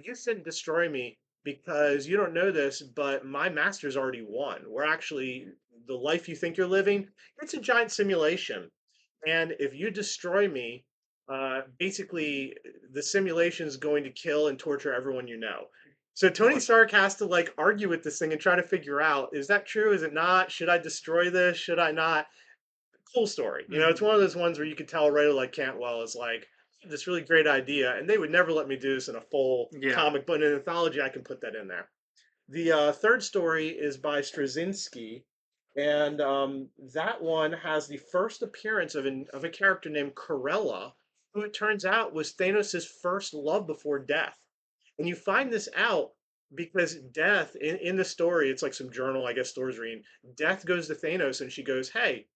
You shouldn't destroy me because you don't know this, but my master's already won. We're actually, the life you think you're living, it's a giant simulation. And if you destroy me, basically the simulation is going to kill and torture everyone you know. So Tony Stark has to like argue with this thing and try to figure out, is that true? Is it not? Should I destroy this? Should I not? Cool story. It's one of those ones where you can tell a writer like Cantwell is like, this really great idea, and they would never let me do this in a full comic, but in an anthology, I can put that in there. The third story is by Straczynski, and that one has the first appearance of a character named Corella, who it turns out was Thanos' first love before death. And you find this out because Death, in the story, it's like some journal, I guess, Thor's reading. Death goes to Thanos and she goes, hey,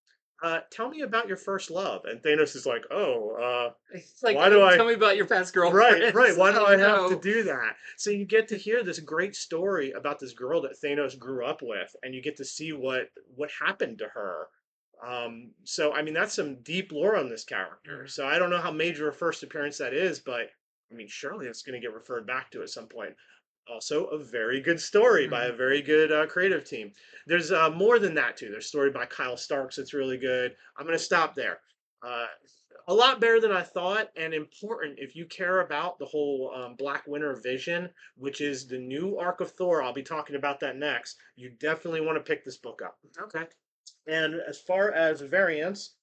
tell me about your first love. And Thanos is like, oh, It's like, why do I? tell me about your past girlfriend. Right. Why do Oh, I have to no. do that? So you get to hear this great story about this girl that Thanos grew up with, and you get to see what happened to her. So I mean, that's some deep lore on this character. So I don't know how major a first appearance that is, but I mean, surely it's going to get referred back to at some point. Also, a very good story by a very good creative team. There's more than that too. There's a story by Kyle Starks that's really good. I'm going to stop there. Uh, a lot better than I thought, and important if you care about the whole Black Winter vision, which is the new arc of Thor. I'll be talking about that next. You definitely want to pick this book up. Okay. And as far as variants,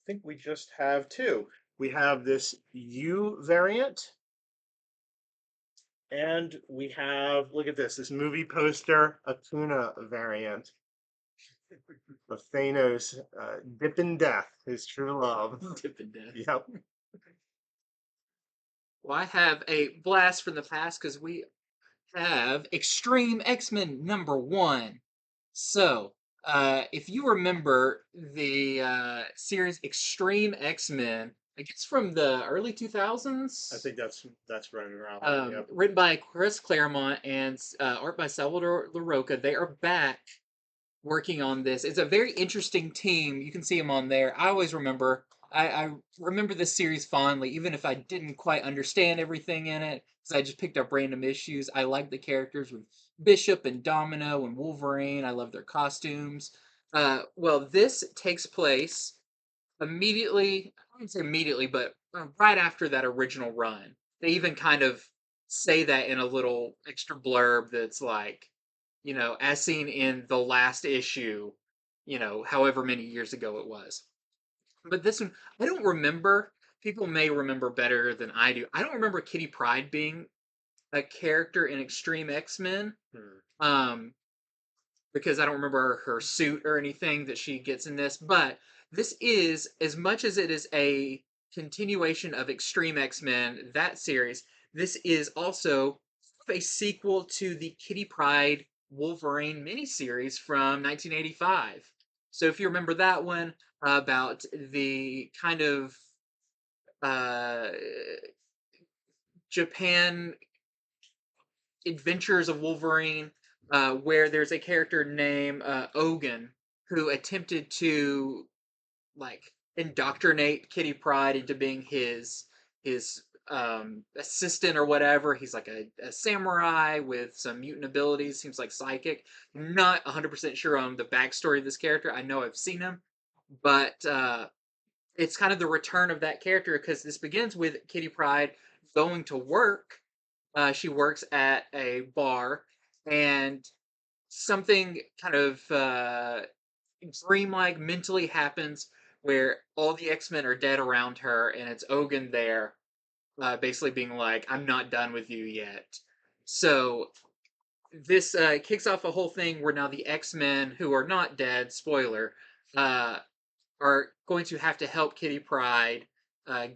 I think we just have two. We have this U variant, and we have, look at this movie poster, Acuna variant of Thanos dipping death, his true love. Dipping death. Yep. Well, I have a blast from the past because we have X-Treme X-Men #1. So, if you remember the series X-Treme X-Men, I guess from the early 2000s. I think that's running around. Yep. Written by Chris Claremont and art by Salvador Larroca. They are back working on this. It's a very interesting team. You can see them on there. I always remember. I remember this series fondly, even if I didn't quite understand everything in it, because I just picked up random issues. I like the characters with Bishop and Domino and Wolverine. I love their costumes. Well, this takes place immediately, I wouldn't say immediately, but right after that original run. They even kind of say that in a little extra blurb that's like, as seen in the last issue, however many years ago it was. But this one, I don't remember. People may remember better than I do. I don't remember Kitty Pryde being a character in Extreme X-Men. Hmm. Um, because I don't remember her suit or anything that she gets in this. But this is, as much as it is a continuation of Extreme X-Men, that series, this is also a sequel to the Kitty Pryde Wolverine miniseries from 1985. So if you remember that one about the kind of uh, Japan Adventures of Wolverine, where there's a character named Ogun who attempted to like indoctrinate Kitty Pryde into being his assistant or whatever. He's like a samurai with some mutant abilities. Seems like psychic. Not 100% sure on the backstory of this character. I know I've seen him, but it's kind of the return of that character because this begins with Kitty Pryde going to work. She works at a bar, and something kind of dreamlike mentally happens where all the X-Men are dead around her, and it's Ogun there, basically being like, "I'm not done with you yet." So this kicks off a whole thing where now the X-Men who are not dead, spoiler, uh, are going to have to help Kitty Pryde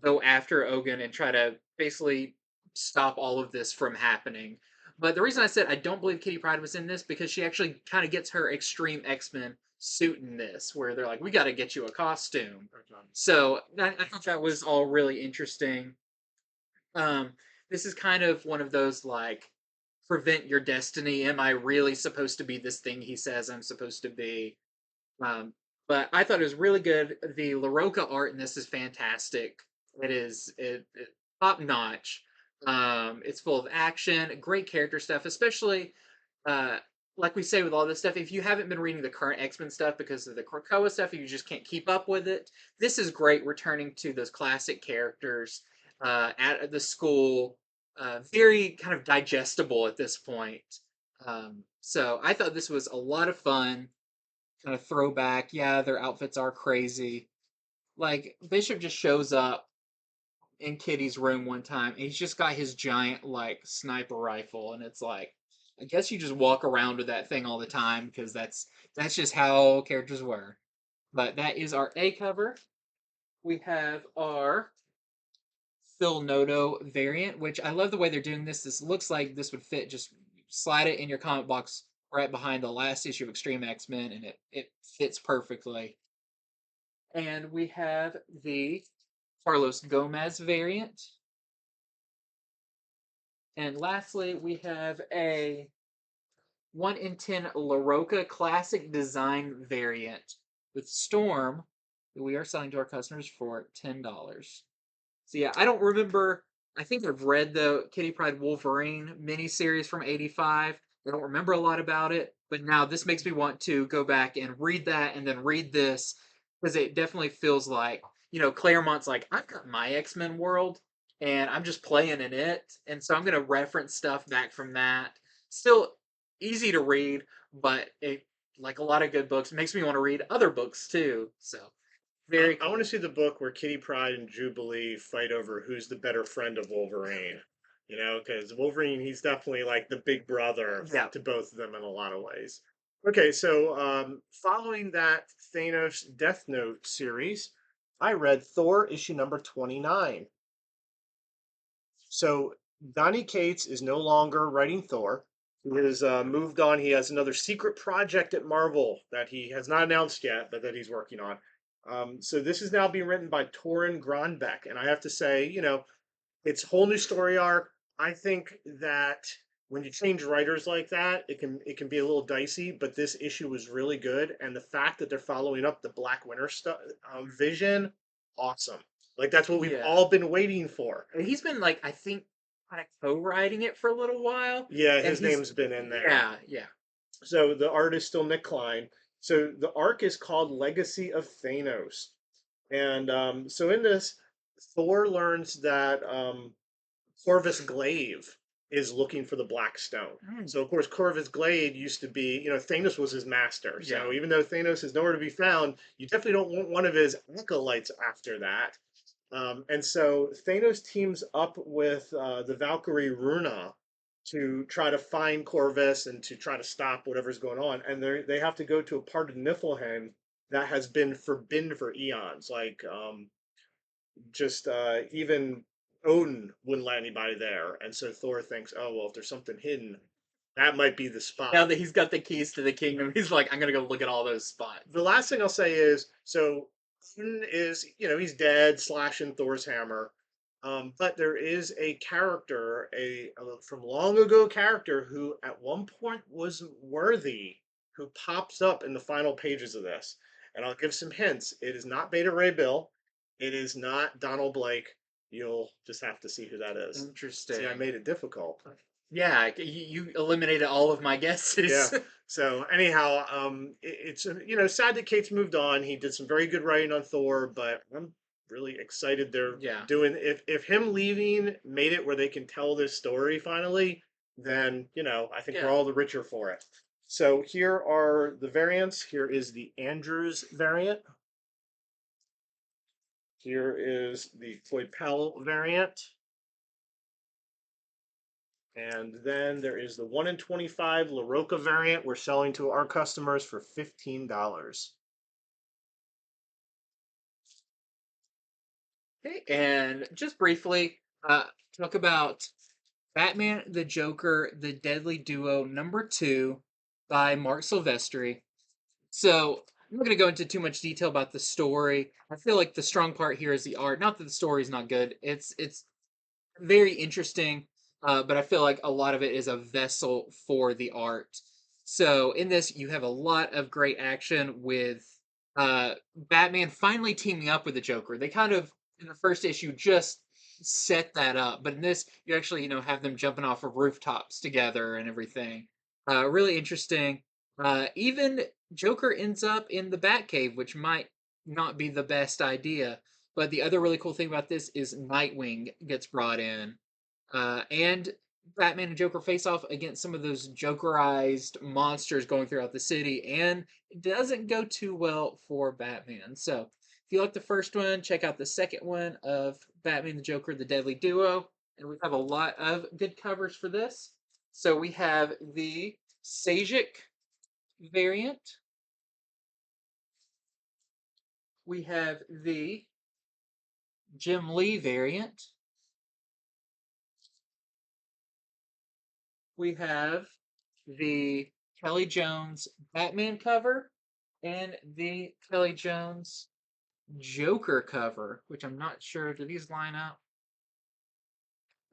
go after Ogun and try to basically stop all of this from happening. But the reason I said I don't believe Kitty Pryde was in this because she actually kind of gets her Extreme X-Men suit in this, where they're like, "We got to get you a costume." So I thought that was all really interesting. Um, this is kind of one of those like prevent your destiny. Am I really supposed to be this thing he says I'm supposed to be? Um, but I thought it was really good. The LaRocca art in this is fantastic. It top notch. It's full of action, great character stuff, especially uh, like we say with all this stuff. If you haven't been reading the current X-Men stuff because of the Krakoa stuff, you just can't keep up with it. This is great, returning to those classic characters at the school. Very kind of digestible at this point. So I thought this was a lot of fun kind of throwback. Yeah, their outfits are crazy. Like Bishop just shows up in Kitty's room one time, and he's just got his giant like sniper rifle, and it's like, I guess you just walk around with that thing all the time because that's just how characters were. But that is our A cover. We have our Phil Noto variant, which I love the way they're doing this. This looks like this would fit, just slide it in your comic box right behind the last issue of Extreme X-Men, and it fits perfectly. And we have the Carlos Gomez variant. And lastly, we have a 1 in 10 LaRocca Classic Design variant with Storm that we are selling to our customers for $10. So yeah, I don't remember. I think I've read the Kitty Pryde Wolverine miniseries from '85. I don't remember a lot about it, but now this makes me want to go back and read that and then read this because it definitely feels like, Claremont's like, I've got my X-Men world and I'm just playing in it. And so I'm going to reference stuff back from that. Still easy to read, but it, like a lot of good books, makes me want to read other books too. So very I cool. want to see the book where Kitty Pryde and Jubilee fight over who's the better friend of Wolverine. Because Wolverine, he's definitely like the big brother Yeah. to both of them in a lot of ways. Okay, so following that Thanos Death Note series, I read Thor issue number 29. So Donny Cates is no longer writing Thor. He has moved on. He has another secret project at Marvel that he has not announced yet, but that he's working on. So this is now being written by Torin Gronbeck, and I have to say, it's a whole new story arc. I think that when you change writers like that, it can be a little dicey. But this issue was really good, and the fact that they're following up the Black Winter stuff, Vision, awesome. Like that's what we've Yeah. all been waiting for. And he's been like, I think, kind of co-writing it for a little while. Yeah, And his name's been in there. yeah, yeah. So the art is still Nick Klein. So the arc is called Legacy of Thanos. And so in this, Thor learns that Corvus Glaive is looking for the Black Stone. Mm. So of course Corvus Glaive used to be, Thanos was his master. Yeah. So even though Thanos is nowhere to be found, you definitely don't want one of his acolytes after that. And so Thanos teams up with the Valkyrie Runa to try to find Corvus and to try to stop whatever's going on. And they have to go to a part of Niflheim that has been forbidden for eons. Like just even Odin wouldn't let anybody there. And so Thor thinks, oh, well, if there's something hidden, that might be the spot. Now that he's got the keys to the kingdom, he's like, I'm gonna go look at all those spots. The last thing I'll say is, so Odin is, he's dead, slashing Thor's hammer. But there is a character, a from long ago character who at one point was worthy, who pops up in the final pages of this. And I'll give some hints. It is not Beta Ray Bill. It is not Donald Blake. You'll just have to see who that is. Interesting. See, I made it difficult. Yeah, you eliminated all of my guesses. Yeah. So anyhow, it's sad that Kate's moved on. He did some very good writing on Thor, but I'm really excited they're Yeah. doing. If him leaving made it where they can tell this story finally, then I think we're all the richer for it. So here are the variants. Here is the Andrews variant. Here is the Floyd Powell variant. And then there is the 1 in 25 LaRocca variant we're selling to our customers for $15. Okay, and just briefly, talk about Batman, the Joker, the Deadly Duo #2 by Mark Silvestri. So I'm not going to go into too much detail about the story. I feel like the strong part here is the art. Not that the story is not good. It's very interesting, but I feel like a lot of it is a vessel for the art. So in this, you have a lot of great action with Batman finally teaming up with the Joker. They kind of in the first issue just set that up, but in this, you actually have them jumping off of rooftops together and everything. Really interesting. Even Joker ends up in the Batcave, which might not be the best idea. But the other really cool thing about this is Nightwing gets brought in, and Batman and Joker face off against some of those Jokerized monsters going throughout the city, and it doesn't go too well for Batman. So, if you like the first one, check out the second one of Batman the Joker, the Deadly Duo, and we have a lot of good covers for this. So we have the Sajik variant. We have the Jim Lee variant. We have the Kelly Jones Batman cover and the Kelly Jones Joker cover, which I'm not sure. Do these line up?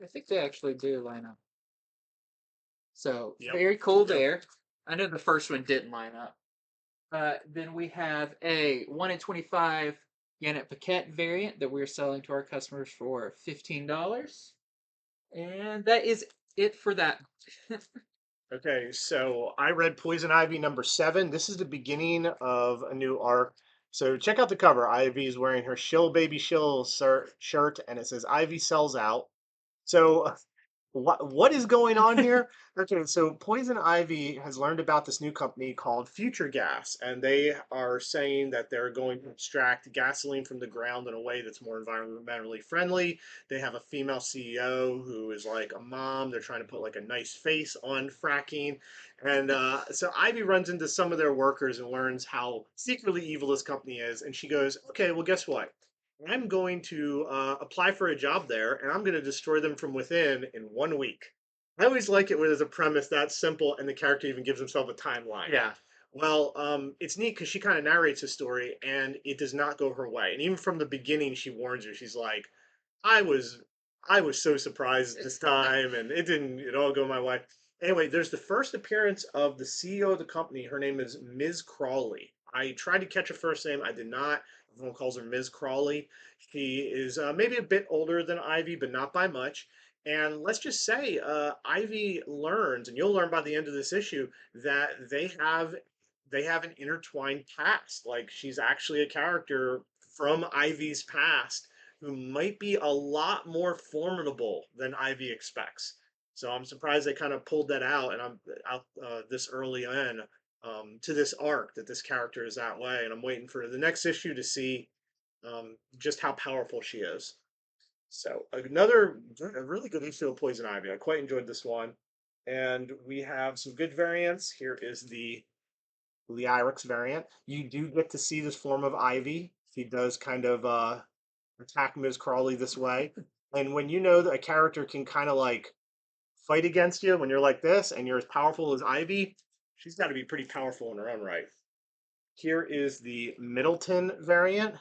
I think they actually do line up. So very cool there. I know the first one didn't line up. Then we have a 1 in 25 Janet Paquette variant that we're selling to our customers for $15. And that is it for that. Okay, so I read Poison Ivy #7. This is the beginning of a new arc. So check out the cover. Ivy is wearing her Shill Baby Shill shirt, and it says Ivy sells out. So what is going on here? Okay, so Poison Ivy has learned about this new company called Future Gas, and they are saying that they're going to extract gasoline from the ground in a way that's more environmentally friendly. They have a female CEO who is like a mom. They're trying to put like a nice face on fracking. And so Ivy runs into some of their workers and learns how secretly evil this company is. And she goes, okay, well, guess what? I'm going to apply for a job there, and I'm going to destroy them from within in 1 week. I always like it when there's a premise that simple, and the character even gives himself a timeline. Yeah. Well, it's neat because she kind of narrates the story, and it does not go her way. And even from the beginning, she warns you. She's like, "I was, I was so surprised this time, and it didn't it all go my way." Anyway, there's the first appearance of the CEO of the company. Her name is Ms. Crawley. I tried to catch her first name. I did not. Everyone calls her Ms. Crawley. She is maybe a bit older than Ivy, but not by much. And let's just say, Ivy learns, and you'll learn by the end of this issue, that they have an intertwined past. Like she's actually a character from Ivy's past who might be a lot more formidable than Ivy expects. So I'm surprised they kind of pulled that out, and I'm out this early in to this arc that this character is that way, and I'm waiting for the next issue to see just how powerful she is. So another a really good issue of Poison Ivy. I quite enjoyed this one, and we have some good variants. Here is the Lyrics variant. You do get to see this form of Ivy. She does kind of attack Ms. Crawley this way. And when you know that a character can kind of like fight against you when you're like this and you're as powerful as Ivy, she's got to be pretty powerful in her own right. Here is the Middleton variant.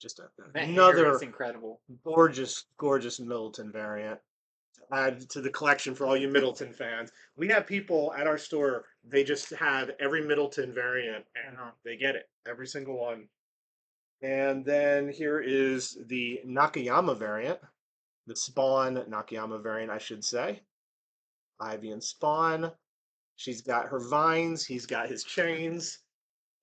Just That hair another is incredible. gorgeous, gorgeous Middleton variant to add to the collection for all you Middleton fans. We have people at our store, they just have every Middleton variant and they get it, every single one. And then here is the Nakayama variant, the Spawn Nakayama variant, I should say. Ivy and Spawn. She's got her vines, he's got his chains.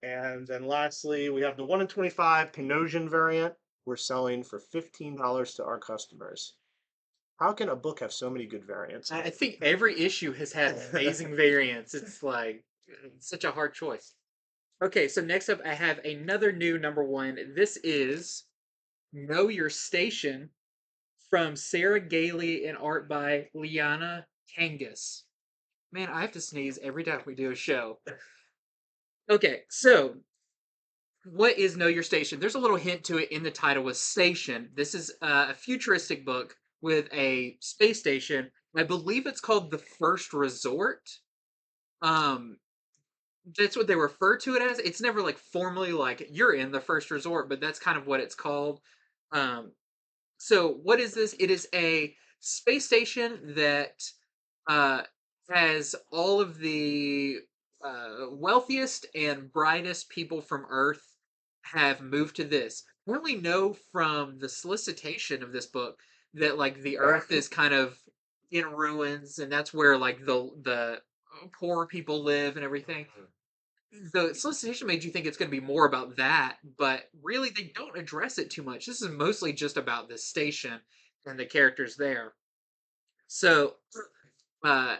And then lastly, we have the 1 in 25 Pinosian variant. We're selling for $15 to our customers. How can a book have so many good variants? I think every issue has had amazing variants. It's like such a hard choice. Okay, so next up I have another new #1. This is Know Your Station from Sarah Gailey and art by Liana Kangas. Man, I have to sneeze every time we do a show. Okay, so what is Know Your Station? There's a little hint to it in the title with Station. This is a futuristic book with a space station. I believe it's called The First Resort. Um, that's what they refer to it as. It's never like formally like you're in the first resort, but that's kind of what it's called. Um, so what is this? It is a space station that uh, has all of the wealthiest and brightest people from Earth have moved to this. We only know from the solicitation of this book that like the Earth is kind of in ruins, and that's where like the poor people live and everything. The solicitation made you think it's going to be more about that, but really they don't address it too much. This is mostly just about this station and the characters there. So, uh,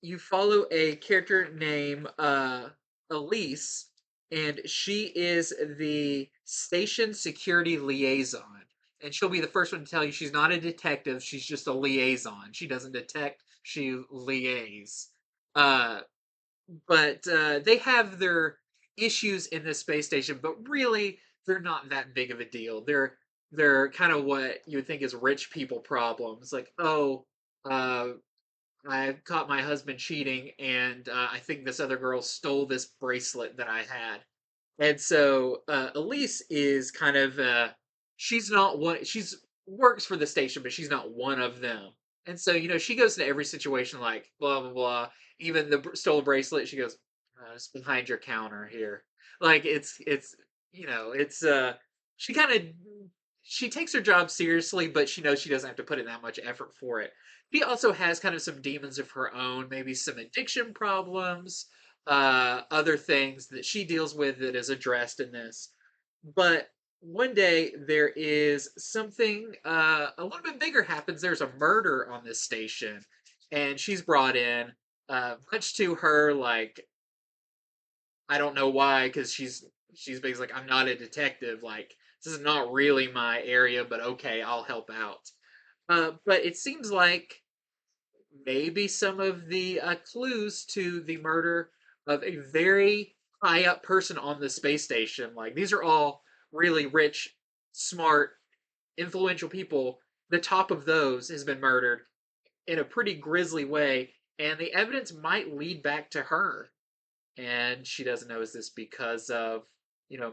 you follow a character named Elise, and she is the station security liaison. And she'll be the first one to tell you she's not a detective, she's just a liaison. She doesn't detect, she liaises. Uh, but they have their issues in this space station, but really they're not that big of a deal. They're kind of what you would think is rich people problems, like uh, I caught my husband cheating, and I think this other girl stole this bracelet that I had. And so Elise is kind of she's not one. She's works for the station, but she's not one of them. And so she goes into every situation like blah blah blah. Even the stole bracelet, she goes, "It's behind your counter here." Like it's she kind of she takes her job seriously, but she knows she doesn't have to put in that much effort for it. She also has kind of some demons of her own, maybe some addiction problems, other things that she deals with that is addressed in this. But one day there is something a little bit bigger happens. There's a murder on this station, and she's brought in, much to her like I don't know why, because she's basically like I'm not a detective. Like this is not really my area, but okay, I'll help out. But it seems like maybe some of the clues to the murder of a very high up person on the space station. Like these are all really rich, smart, influential people. The top of those has been murdered in a pretty grisly way, and the evidence might lead back to her. And she doesn't know, is this because of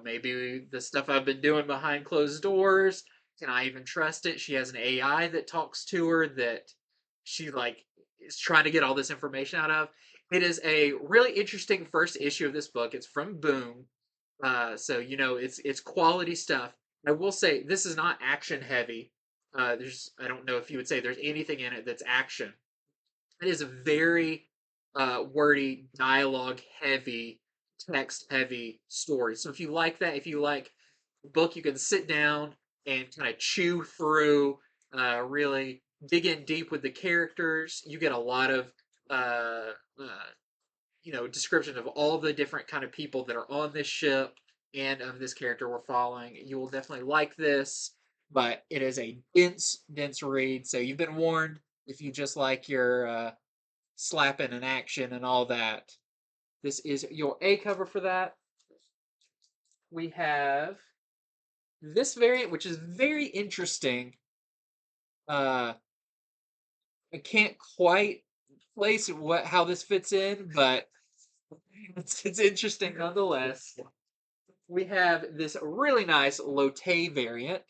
maybe the stuff I've been doing behind closed doors? Can I even trust it? She has an AI that talks to her that she like is trying to get all this information out of. It is a really interesting first issue of this book. It's from Boom, so it's quality stuff. I will say this is not action heavy. There's I don't know if you would say there's anything in it that's action. It is a very wordy, dialogue heavy, text heavy story. So if you like that, if you like book you can sit down and kind of chew through, really dig in deep with the characters. You get a lot of uh, uh, description of all the different kind of people that are on this ship and of this character we're following. You will definitely like this, but it is a dense read. So you've been warned if you just like your slapping and action and all that. This is your A cover for that. We have this variant, which is very interesting. Uh, I can't quite place how this fits in, but it's interesting nonetheless. We have this really nice Lotay variant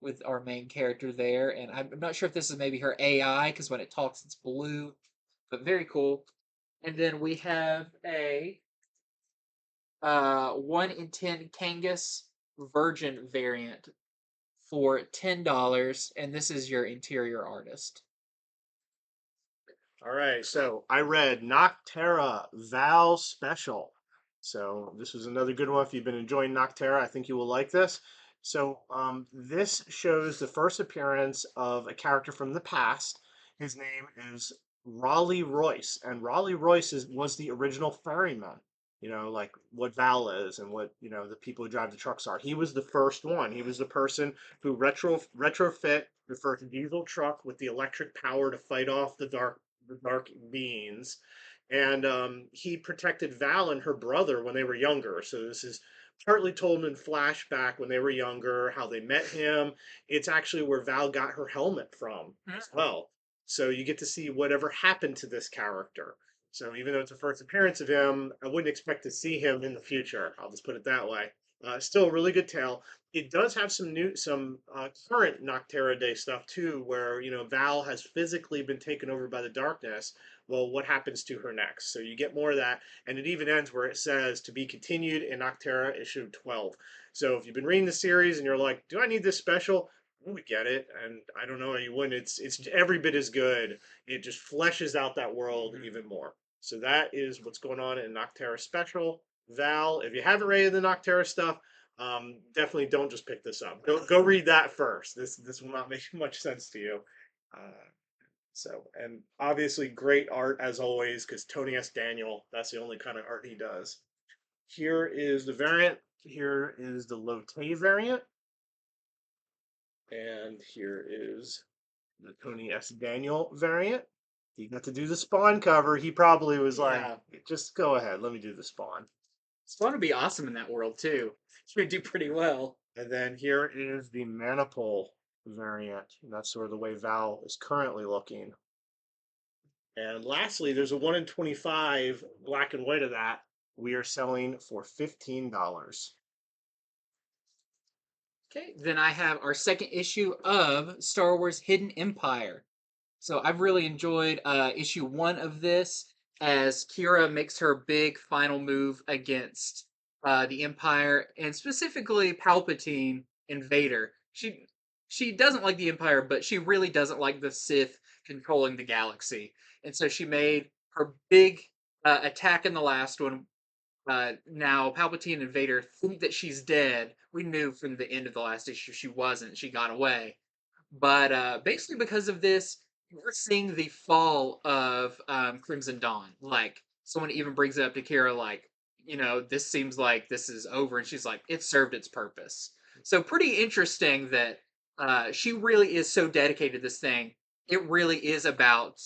with our main character there, and I'm not sure if this is maybe her AI because when it talks, it's blue, but very cool. And then we have a 1 in 10 Kangas Virgin variant for $10, and this is your interior artist. All right, so I read Nocterra Val Special. So this was another good one. If you've been enjoying Nocterra, I think you will like this. So this shows the first appearance of a character from the past. His name is Raleigh Royce, and Raleigh Royce was the original ferryman. You know, like what Val is and what, the people who drive the trucks are. He was the first one. He was the person who retrofit the first diesel truck with the electric power to fight off the dark beings, and he protected Val and her brother when they were younger. So this is partly told in flashback when they were younger, how they met him. It's actually where Val got her helmet from as well. So you get to see whatever happened to this character. So even though it's the first appearance of him, I wouldn't expect to see him in the future. I'll just put it that way. Still a really good tale. It does have some current Nocterra Day stuff too, where Val has physically been taken over by the darkness. Well, what happens to her next? So you get more of that, and it even ends where it says to be continued in Nocterra issue 12. So if you've been reading the series and you're like, do I need this special? We get it, and I don't know why you wouldn't. It's every bit as good. It just fleshes out that world even more. So that is what's going on in Nocterra Special. Val, if you haven't read the Nocterra stuff, definitely don't just pick this up. Go read that first. This will not make much sense to you. Uh, and obviously great art as always, because Tony S. Daniel, that's the only kind of art he does. Here is the variant. Here is the Lotay variant. And here is the Tony S. Daniel variant. He got to do the Spawn cover. He probably was like, just go ahead, let me do the Spawn. Spawn would be awesome in that world too. He would do pretty well. And then here is the Manipul variant. That's sort of the way Val is currently looking. And lastly, there's a 1 in 25 black and white of that. We are selling for $15. Okay, then I have our second issue of Star Wars Hidden Empire. So I've really enjoyed issue 1 of this as Kira makes her big final move against the Empire, and specifically Palpatine and Vader. She doesn't like the Empire, but she really doesn't like the Sith controlling the galaxy, and so she made her big attack in the last one. Now Palpatine and Vader think that she's dead. We knew from the end of the last issue she wasn't. She got away. But basically, because of this, we're seeing the fall of Crimson Dawn. Like, someone even brings it up to Kira, like, this seems like this is over. And she's like, it served its purpose. So, pretty interesting that she really is so dedicated to this thing. It really is about,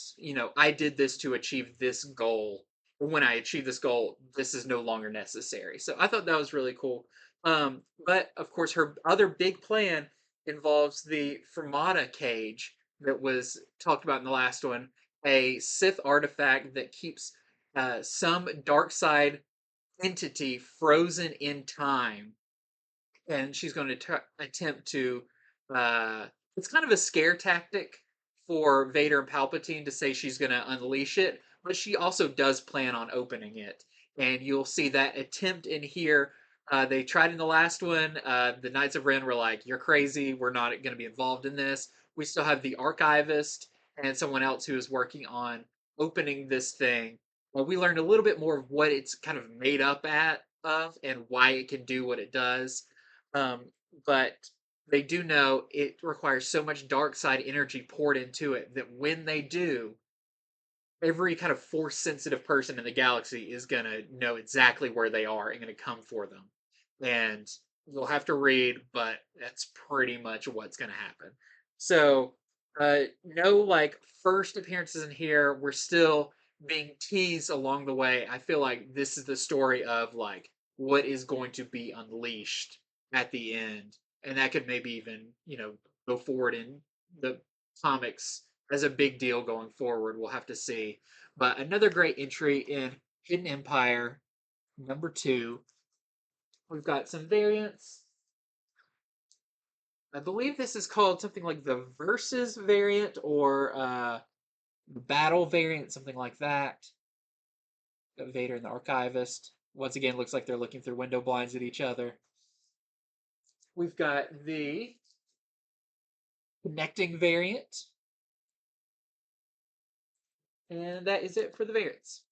I did this to achieve this goal. When I achieve this goal, this is no longer necessary. So, I thought that was really cool. But, of course, her other big plan involves the Fermata cage that was talked about in the last one, a Sith artifact that keeps some dark side entity frozen in time, and she's going to attempt to. It's kind of a scare tactic for Vader and Palpatine to say she's going to unleash it, but she also does plan on opening it, and you'll see that attempt in here. They tried in the last one. The Knights of Ren were like, "You're crazy. We're not going to be involved in this." We still have the archivist and someone else who is working on opening this thing. Well, we learned a little bit more of what it's kind of made up of and why it can do what it does. Um, but they do know it requires so much dark side energy poured into it that when they do, every kind of force sensitive person in the galaxy is gonna know exactly where they are and gonna come for them. And you'll have to read, but that's pretty much what's gonna happen. So no like first appearances in here. We're still being teased along the way. I feel like this is the story of like what is going to be unleashed at the end. And that could maybe even, go forward in the comics as a big deal going forward. We'll have to see. But another great entry in Hidden Empire #2. We've got some variants. I believe this is called something like the Versus variant or the Battle variant, something like that. Got Vader and the Archivist. Once again, looks like they're looking through window blinds at each other. We've got the Connecting variant. And that is it for the variants.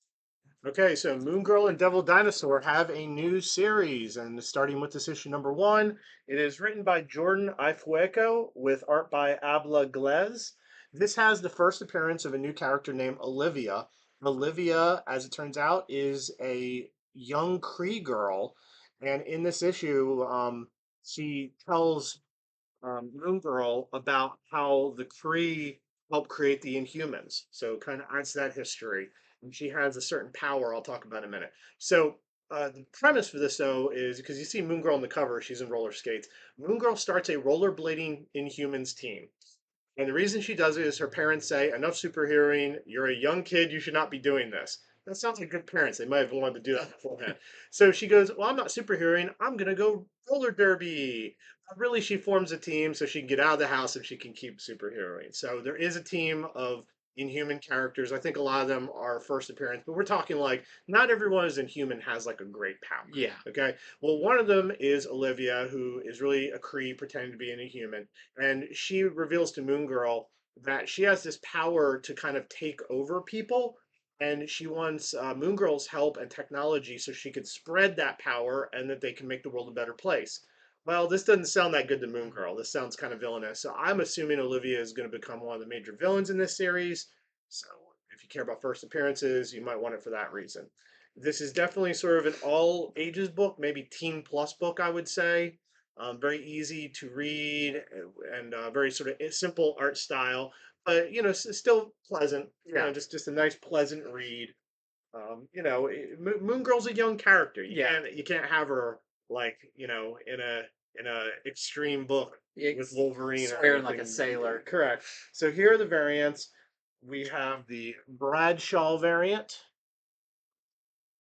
Okay, so Moon Girl and Devil Dinosaur have a new series, and starting with this issue #1, it is written by Jordan Ifueko with art by Abla Glez. This has the first appearance of a new character named Olivia. Olivia, as it turns out, is a young Cree girl, and in this issue, she tells Moon Girl about how the Kree helped create the Inhumans. So kind of adds to that history. And she has a certain power I'll talk about in a minute. So the premise for this though is because you see Moon Girl on the cover, she's in roller skates. Moon Girl starts a rollerblading Inhumans team. And the reason she does it is her parents say, enough superheroing, you're a young kid, you should not be doing this. That sounds like good parents. They might have wanted to do that beforehand. So she goes, well, I'm not superheroing. I'm going to go roller derby. But really, she forms a team so she can get out of the house and she can keep superheroing. So there is a team of Inhuman characters. I think a lot of them are first appearance, but we're talking like not everyone is Inhuman has like a great power. Yeah. Okay. Well, one of them is Olivia, who is really a Kree pretending to be an Inhuman, and she reveals to Moon Girl that she has this power to kind of take over people, and she wants Moon Girl's help and technology so she could spread that power and that they can make the world a better place. Well, this doesn't sound that good to Moon Girl. This sounds kind of villainous. So I'm assuming Olivia is going to become one of the major villains in this series. So if you care about first appearances, you might want it for that reason. This is definitely sort of an all ages book, maybe teen plus book, I would say. Very easy to read and very sort of simple art style, but still pleasant. Yeah. Just a nice pleasant read. Moon Girl's a young character. Yeah. You can't have her like in a extreme book with Wolverine swearing like a sailor. Correct. So here are the variants. We have the Bradshaw variant.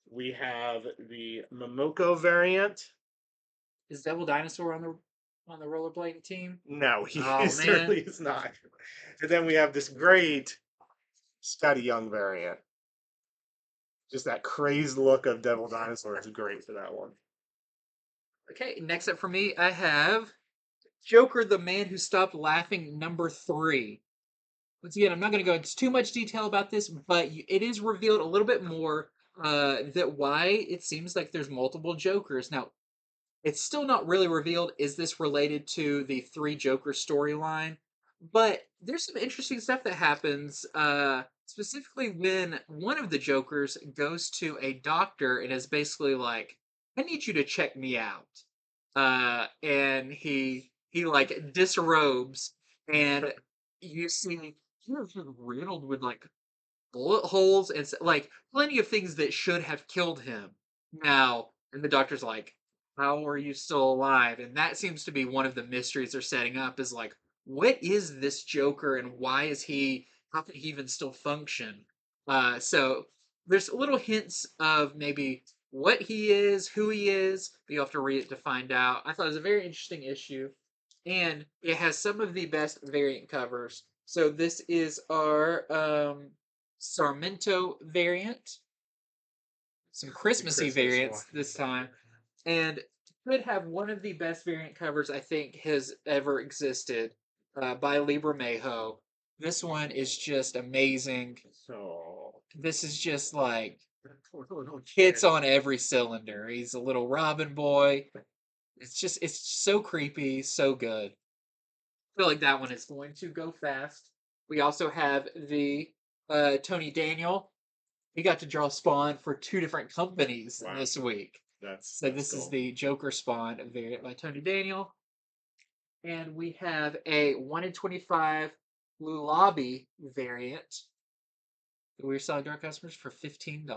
We have the Momoko variant. Is Devil Dinosaur on the rollerblading team? No, he Oh, certainly is not. And then we have this great Scotty Young variant. Just that crazed look of Devil Dinosaur is great for that one. Okay, next up for me, I have Joker, the Man Who Stopped Laughing #3. Once again, I'm not going to go into too much detail about this, but it is revealed a little bit more that why it seems like there's multiple Jokers. Now, it's still not really revealed. Is this related to the Three Joker storyline? But there's some interesting stuff that happens, specifically when one of the Jokers goes to a doctor and is basically like, "I need you to check me out," and he like disrobes, and you see he's just riddled with like bullet holes and like plenty of things that should have killed him. Now, and the doctor's like, "How are you still alive?" And that seems to be one of the mysteries they're setting up is like, what is this Joker and why is he? How can he even still function? So there's little hints of maybe what he is, who he is, but you have to read it to find out. I thought it was a very interesting issue, and it has some of the best variant covers. So this is our Sarmento variant, some Christmassy Christmas variants one. this time, and could have one of the best variant covers I think has ever existed by Libra Mayho. This one is just amazing. So This is just like hits on every cylinder. He's a little Robin boy. It's so creepy, so good. I feel like that one is going to go fast. We also have the Tony Daniel. He got to draw Spawn for two different companies Wow, this week. So that's this is cool. the Joker Spawn variant by Tony Daniel. And we have a 1 in 25 Blue Lobby variant that we're selling to our customers for $15.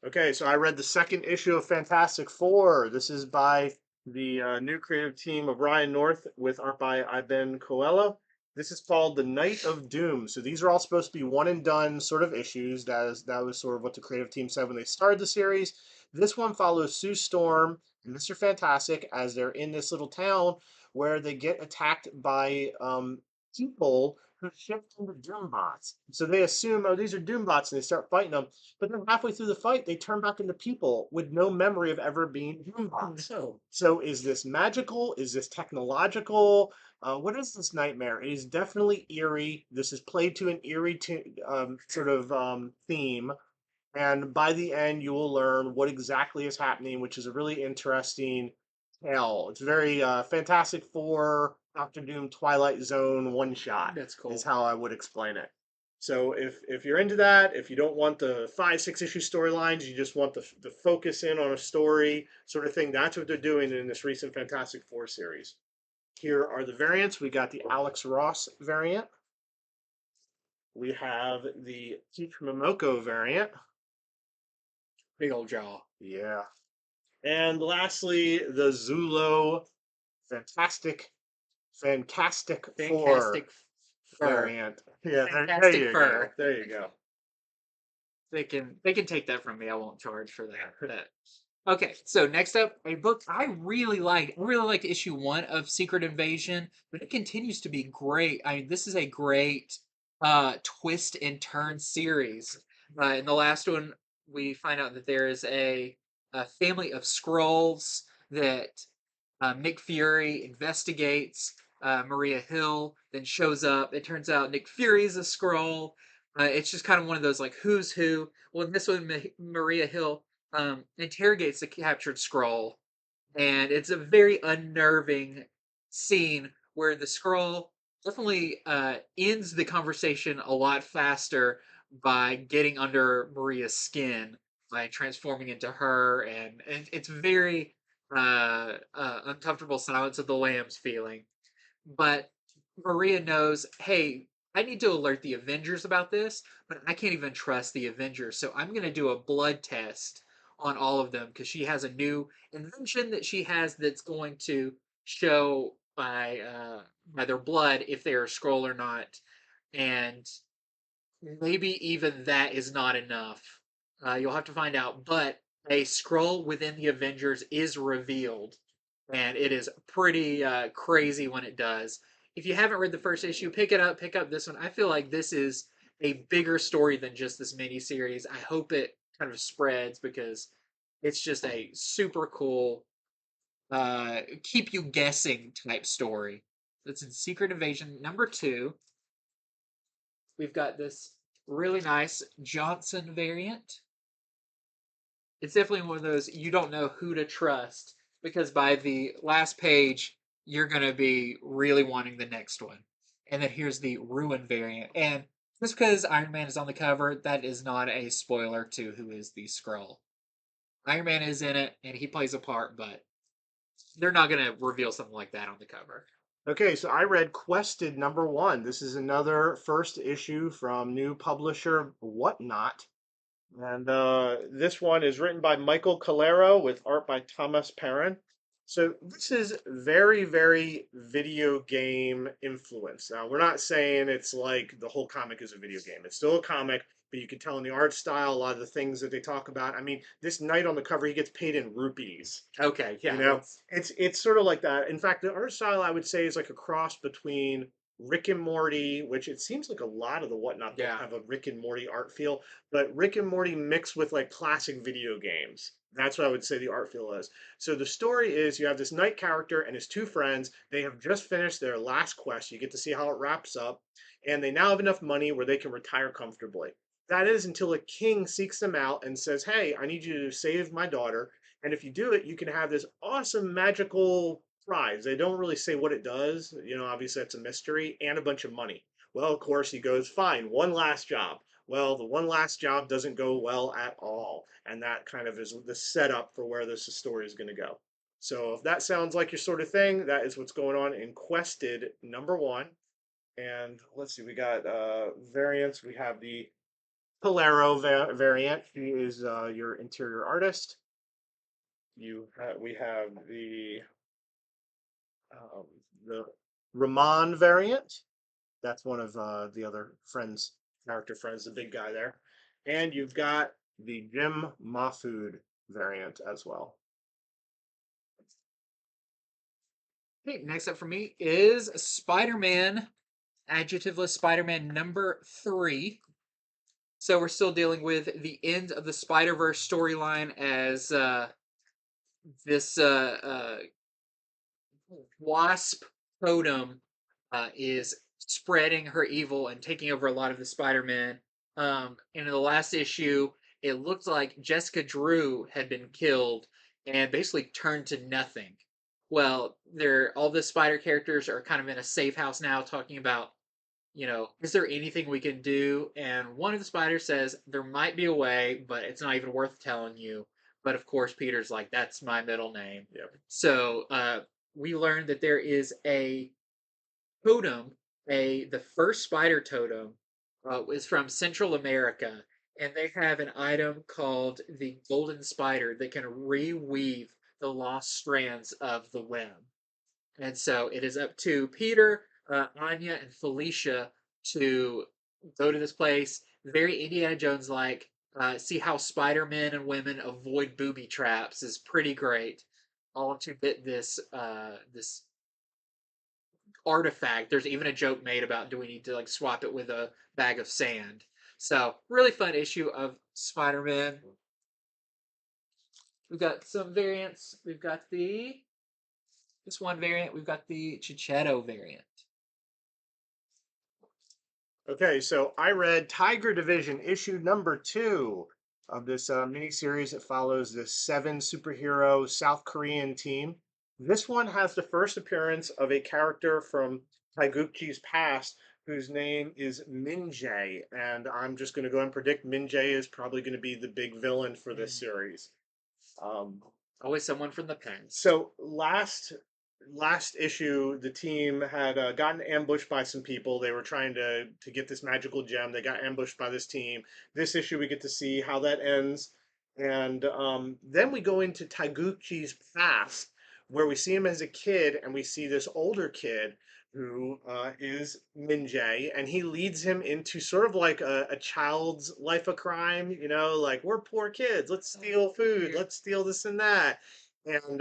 Okay, so I read the second issue of Fantastic Four. This is by the new creative team of Ryan North with art by Iben Coelho. This is called The Night of Doom. So these are all supposed to be one and done sort of issues. That was sort of what the creative team said when they started the series. This one follows Sue Storm and Mr. Fantastic as they're in this little town where they get attacked by people who shift into Doombots. So they assume, oh, these are Doombots, and they start fighting them. But then halfway through the fight, they turn back into people with no memory of ever being Doombots. No. So is this magical? Is this technological? What is this nightmare? It is definitely eerie. This is played to an eerie sort of theme. And by the end, you will learn what exactly is happening, which is a really interesting tale. It's very Fantastic Four, Doctor Doom, Twilight Zone one shot That's is cool. how I would explain it. So if you're into that, if you don't want the 5, 6 issue storylines, you just want the focus in on a story sort of thing. That's what they're doing in this recent Fantastic Four series. Here are the variants. We got the Alex Ross variant. We have the Teach Momoko variant. Big old jaw. Yeah. And lastly, the Zulo Fantastic Four Fantastic fur. variant. Yeah, there Fantastic you go. fur. There you go. They can take that from me. I won't charge for that. Okay, so next up, a book I really liked. I really liked issue 1 of Secret Invasion, but it continues to be great. I mean, this is a great twist and turn series. In the last one, we find out that there is a family of scrolls that Nick Fury investigates. Maria Hill then shows up. It turns out Nick Fury's a scroll. It's just kind of one of those like who's who. Well, in this one, Maria Hill interrogates the captured scroll, and it's a very unnerving scene where the scroll definitely ends the conversation a lot faster by getting under Maria's skin by transforming into her, and it's very uncomfortable Silence of the Lambs feeling. But Maria knows, hey, I need to alert the Avengers about this, but I can't even trust the Avengers. So I'm going to do a blood test on all of them because she has a new invention that she has that's going to show by their blood if they are a scroll or not. And maybe even that is not enough. You'll have to find out. But a scroll within the Avengers is revealed, and it is pretty crazy when it does. If you haven't read the first issue, pick it up. Pick up this one. I feel like this is a bigger story than just this mini series. I hope it kind of spreads because it's just a super cool, keep you guessing type story. That's in Secret Invasion number 2. We've got this really nice Johnson variant. It's definitely one of those you don't know who to trust because by the last page, you're going to be really wanting the next one. And then here's the Ruin variant. And just because Iron Man is on the cover, that is not a spoiler to who is the Skrull. Iron Man is in it and he plays a part, but they're not going to reveal something like that on the cover. Okay, so I read Quested #1. This is another first issue from new publisher Whatnot. And this one is written by Michael Calero with art by Thomas Perrin. So this is very, very video game influence. Now, we're not saying it's like the whole comic is a video game. It's still a comic, but you can tell in the art style, a lot of the things that they talk about. I mean, this knight on the cover, he gets paid in rupees. Okay, yeah. You know, it's sort of like that. In fact, the art style I would say is like a cross between Rick and Morty, which it seems like a lot of the Whatnot books Yeah. have a Rick and Morty art feel, but Rick and Morty mixed with like classic video games. That's what I would say the art feel is. So the story is you have this knight character and his two friends. They have just finished their last quest. You get to see how it wraps up, and they now have enough money where they can retire comfortably. That is until a king seeks them out and says, "Hey, I need you to save my daughter." And if you do it, you can have this awesome magical prize. They don't really say what it does. Obviously that's a mystery, and a bunch of money. Well, of course, he goes, fine, one last job. Well, the one last job doesn't go well at all. And that kind of is the setup for where this story is going to go. So if that sounds like your sort of thing, that is what's going on in Quested #1. And let's see, we got variants. We have the Polaro variant. He is your interior artist. We have um, the Ramon variant. That's one of the other character friends, the big guy there. And you've got the Jim Mahfood variant as well. Okay, next up for me is Spider-Man, adjectiveless Spider-Man #3. So we're still dealing with the end of the Spider-Verse storyline as this wasp totem is spreading her evil and taking over a lot of the Spider-Man. In the last issue, it looked like Jessica Drew had been killed and basically turned to nothing. Well, all the spider characters are kind of in a safe house now, talking about, is there anything we can do? And one of the spiders says there might be a way, but it's not even worth telling you. But of course, Peter's like, that's my middle name. Yep. So we learned that there is a totem, the first spider totem, is from Central America, and they have an item called the Golden Spider that can reweave the lost strands of the web. And so it is up to Peter, Anya, and Felicia to go to this place. Very Indiana Jones like. See how Spider-Men and women avoid booby traps is pretty great. All to get this artifact. There's even a joke made about, do we need to like swap it with a bag of sand? So really fun issue of Spider-Man. We've got some variants. We've got this one variant. We've got the Chichetto variant. Okay, so I read Tiger Division issue #2 of this miniseries that follows the 7 superhero South Korean team. This one has the first appearance of a character from Taiguchi's past whose name is Min-Jae, and I'm just going to go and predict Min-Jae is probably going to be the big villain for this series. Always someone from the past. So last issue, the team had gotten ambushed by some people. They were trying to get this magical gem. They got ambushed by this team. This issue, we get to see how that ends. And then we go into Taiguchi's past, where we see him as a kid, and we see this older kid who is Min-Jae, and he leads him into sort of like a child's life of crime, like, we're poor kids, let's steal food, let's steal this and that. And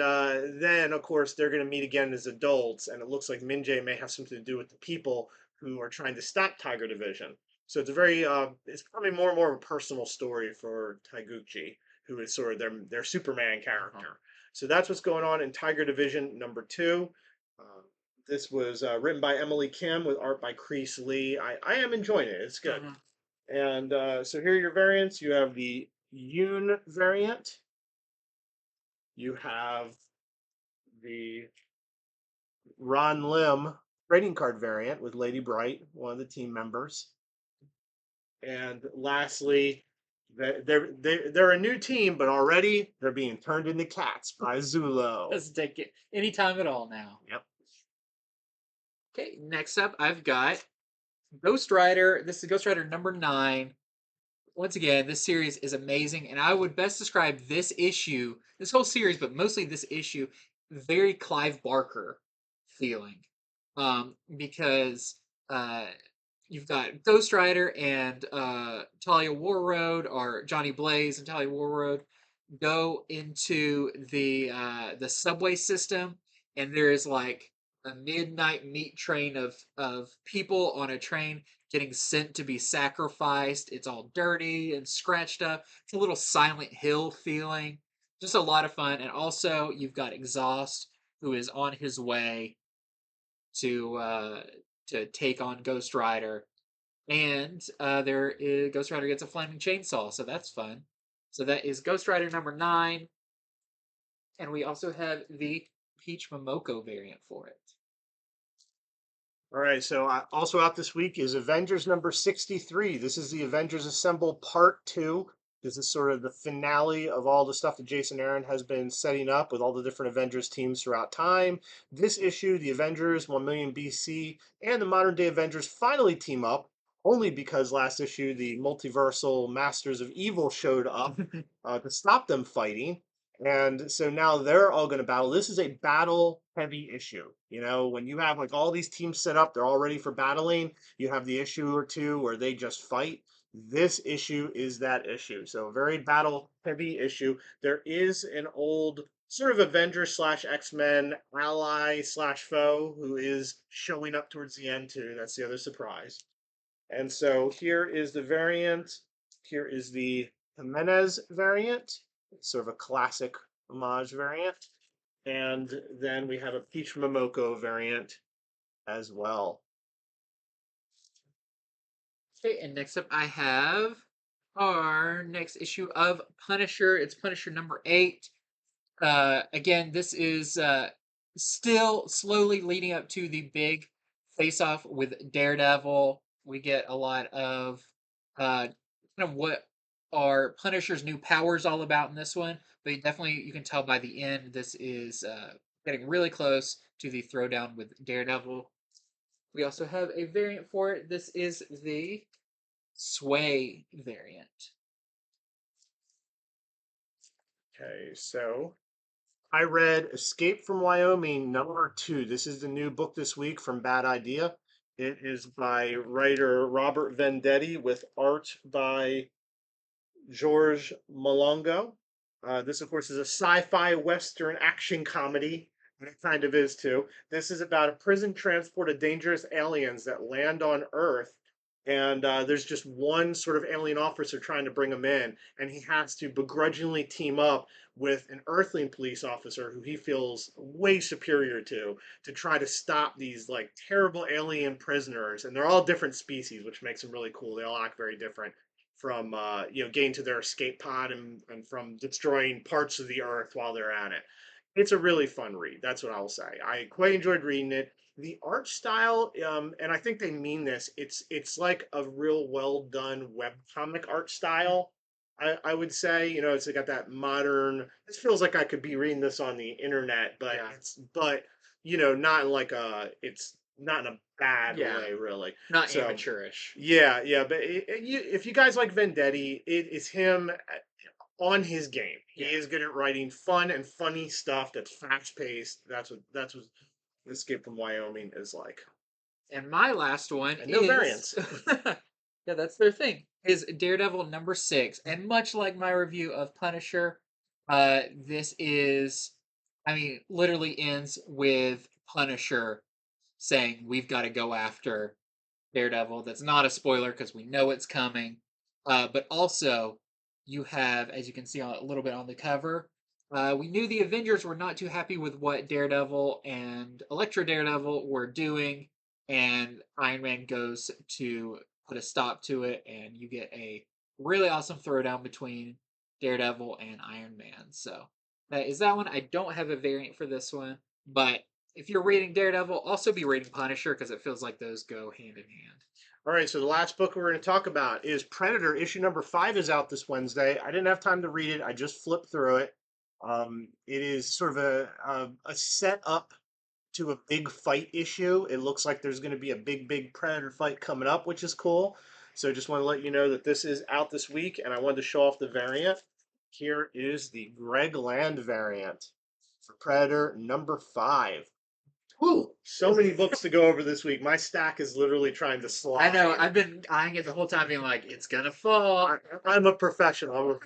then, of course, they're going to meet again as adults, and it looks like Min-Jae may have something to do with the people who are trying to stop Tiger Division. So it's it's probably more and more of a personal story for Taiguchi, who is sort of their Superman character. So that's what's going on in Tiger Division #2. This was written by Emily Kim with art by Crease Lee. I am enjoying it. It's good. And so here are your variants. You have the Yoon variant. You have the Ron Lim trading card variant with Lady Bright, one of the team members. And lastly, they're a new team, but already they're being turned into cats by Zulo. Doesn't take it any time at all now. Yep. Okay, next up I've got Ghost Rider. This is Ghost Rider #9. Once again, this series is amazing, and I would best describe this whole series, but mostly this issue, very Clive Barker feeling. Because you've got Ghost Rider and Talia Warroad, or Johnny Blaze and Talia Warroad, go into the subway system, and there is like a midnight meat train of people on a train getting sent to be sacrificed. It's all dirty and scratched up. It's a little Silent Hill feeling. Just a lot of fun. And also, you've got Exhaust, who is on his way to take on Ghost Rider. And Ghost Rider gets a flaming chainsaw, so that's fun. So that is Ghost Rider #9. And we also have the Peach Momoko variant for it. All right, so also out this week is Avengers number 63. This is the Avengers Assemble Part 2. This is sort of the finale of all the stuff that Jason Aaron has been setting up with all the different Avengers teams throughout time. This issue, the Avengers 1 million BC and the modern day Avengers finally team up, only because last issue the multiversal Masters of Evil showed up to stop them fighting. And so now they're all going to battle. This is a battle heavy issue. You know, when you have like all these teams set up, they're all ready for battling. You have the issue or two where they just fight. This issue is that issue. So a very battle heavy issue. There is an old sort of Avenger slash X-Men ally slash foe who is showing up towards the end too. That's the other surprise. And so here is the variant. Here is the Jimenez variant, sort of a classic homage variant. And then we have a Peach Momoko variant as well. Okay, and next up I have our next issue of Punisher. It's Punisher number 8. Again, this is still slowly leading up to the big face-off with Daredevil. We get a lot of kind of what are Punisher's new powers all about in this one, but you can tell by the end this is getting really close to the throwdown with Daredevil. We also have a variant for it. This is the Sway variant. Okay, so I read Escape from Wyoming number 2. This is the new book this week from Bad Idea. It is by writer Robert Venditti with art by George Malongo. This, of course, is a sci-fi western action comedy, and it kind of is too. This is about a prison transport of dangerous aliens that land on Earth, and there's just one sort of alien officer trying to bring them in, and he has to begrudgingly team up with an Earthling police officer who he feels way superior to try to stop these like terrible alien prisoners, and they're all different species, which makes them really cool. They all act very different from getting to their escape pod and from destroying parts of the earth while they're at it. It's a really fun read. That's what I'll say. I quite enjoyed reading it. The art style, and I think they mean this. It's like a real well done webcomic art style. I would say, it's got that modern. This feels like I could be reading this on the internet, but Yeah. not in like it's not in a bad Yeah. way, really. Not So, amateurish. yeah, but if you guys like Vendetti, it is him on his game. He Yeah. is good at writing fun and funny stuff that's fast paced. That's what Escape from Wyoming is like. And my last one And no is variants. yeah, that's their thing. Is Daredevil number 6. And much like my review of Punisher, this is literally ends with Punisher saying we've got to go after Daredevil. That's not a spoiler because we know it's coming. But also, you have, as you can see a little bit on the cover, we knew the Avengers were not too happy with what Daredevil and Electro Daredevil were doing, and Iron Man goes to put a stop to it, and you get a really awesome throwdown between Daredevil and Iron Man. So that is that one. I don't have a variant for this one, but if you're reading Daredevil, also be reading Punisher because it feels like those go hand in hand. All right, so the last book we're going to talk about is Predator. Issue number 5 is out this Wednesday. I didn't have time to read it. I just flipped through it. It is sort of a setup to a big fight issue. It looks like there's going to be a big Predator fight coming up, which is cool. So just want to let you know that this is out this week, and I wanted to show off the variant. Here is the Greg Land variant for Predator number 5. Whew, so many books to go over this week. My stack is literally trying to slide. I know. I've been eyeing it the whole time, being like, "It's gonna fall." I'm a professional. All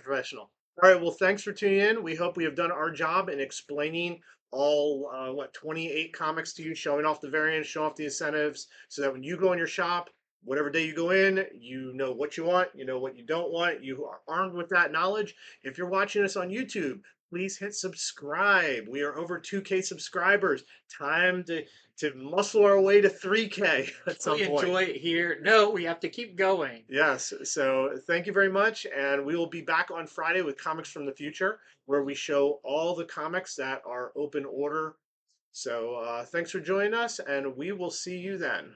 right. Well, thanks for tuning in. We hope we have done our job in explaining all 28 comics to you, showing off the variants, showing off the incentives, so that when you go in your shop, whatever day you go in, you know what you want, you know what you don't want. You are armed with that knowledge. If you're watching us on YouTube, please hit subscribe. We are over 2K subscribers. Time to muscle our way to 3K at some We point. enjoy it here. No, we have to keep going. Yes. So thank you very much. And we will be back on Friday with Comics from the Future, where we show all the comics that are open order. So thanks for joining us, and we will see you then.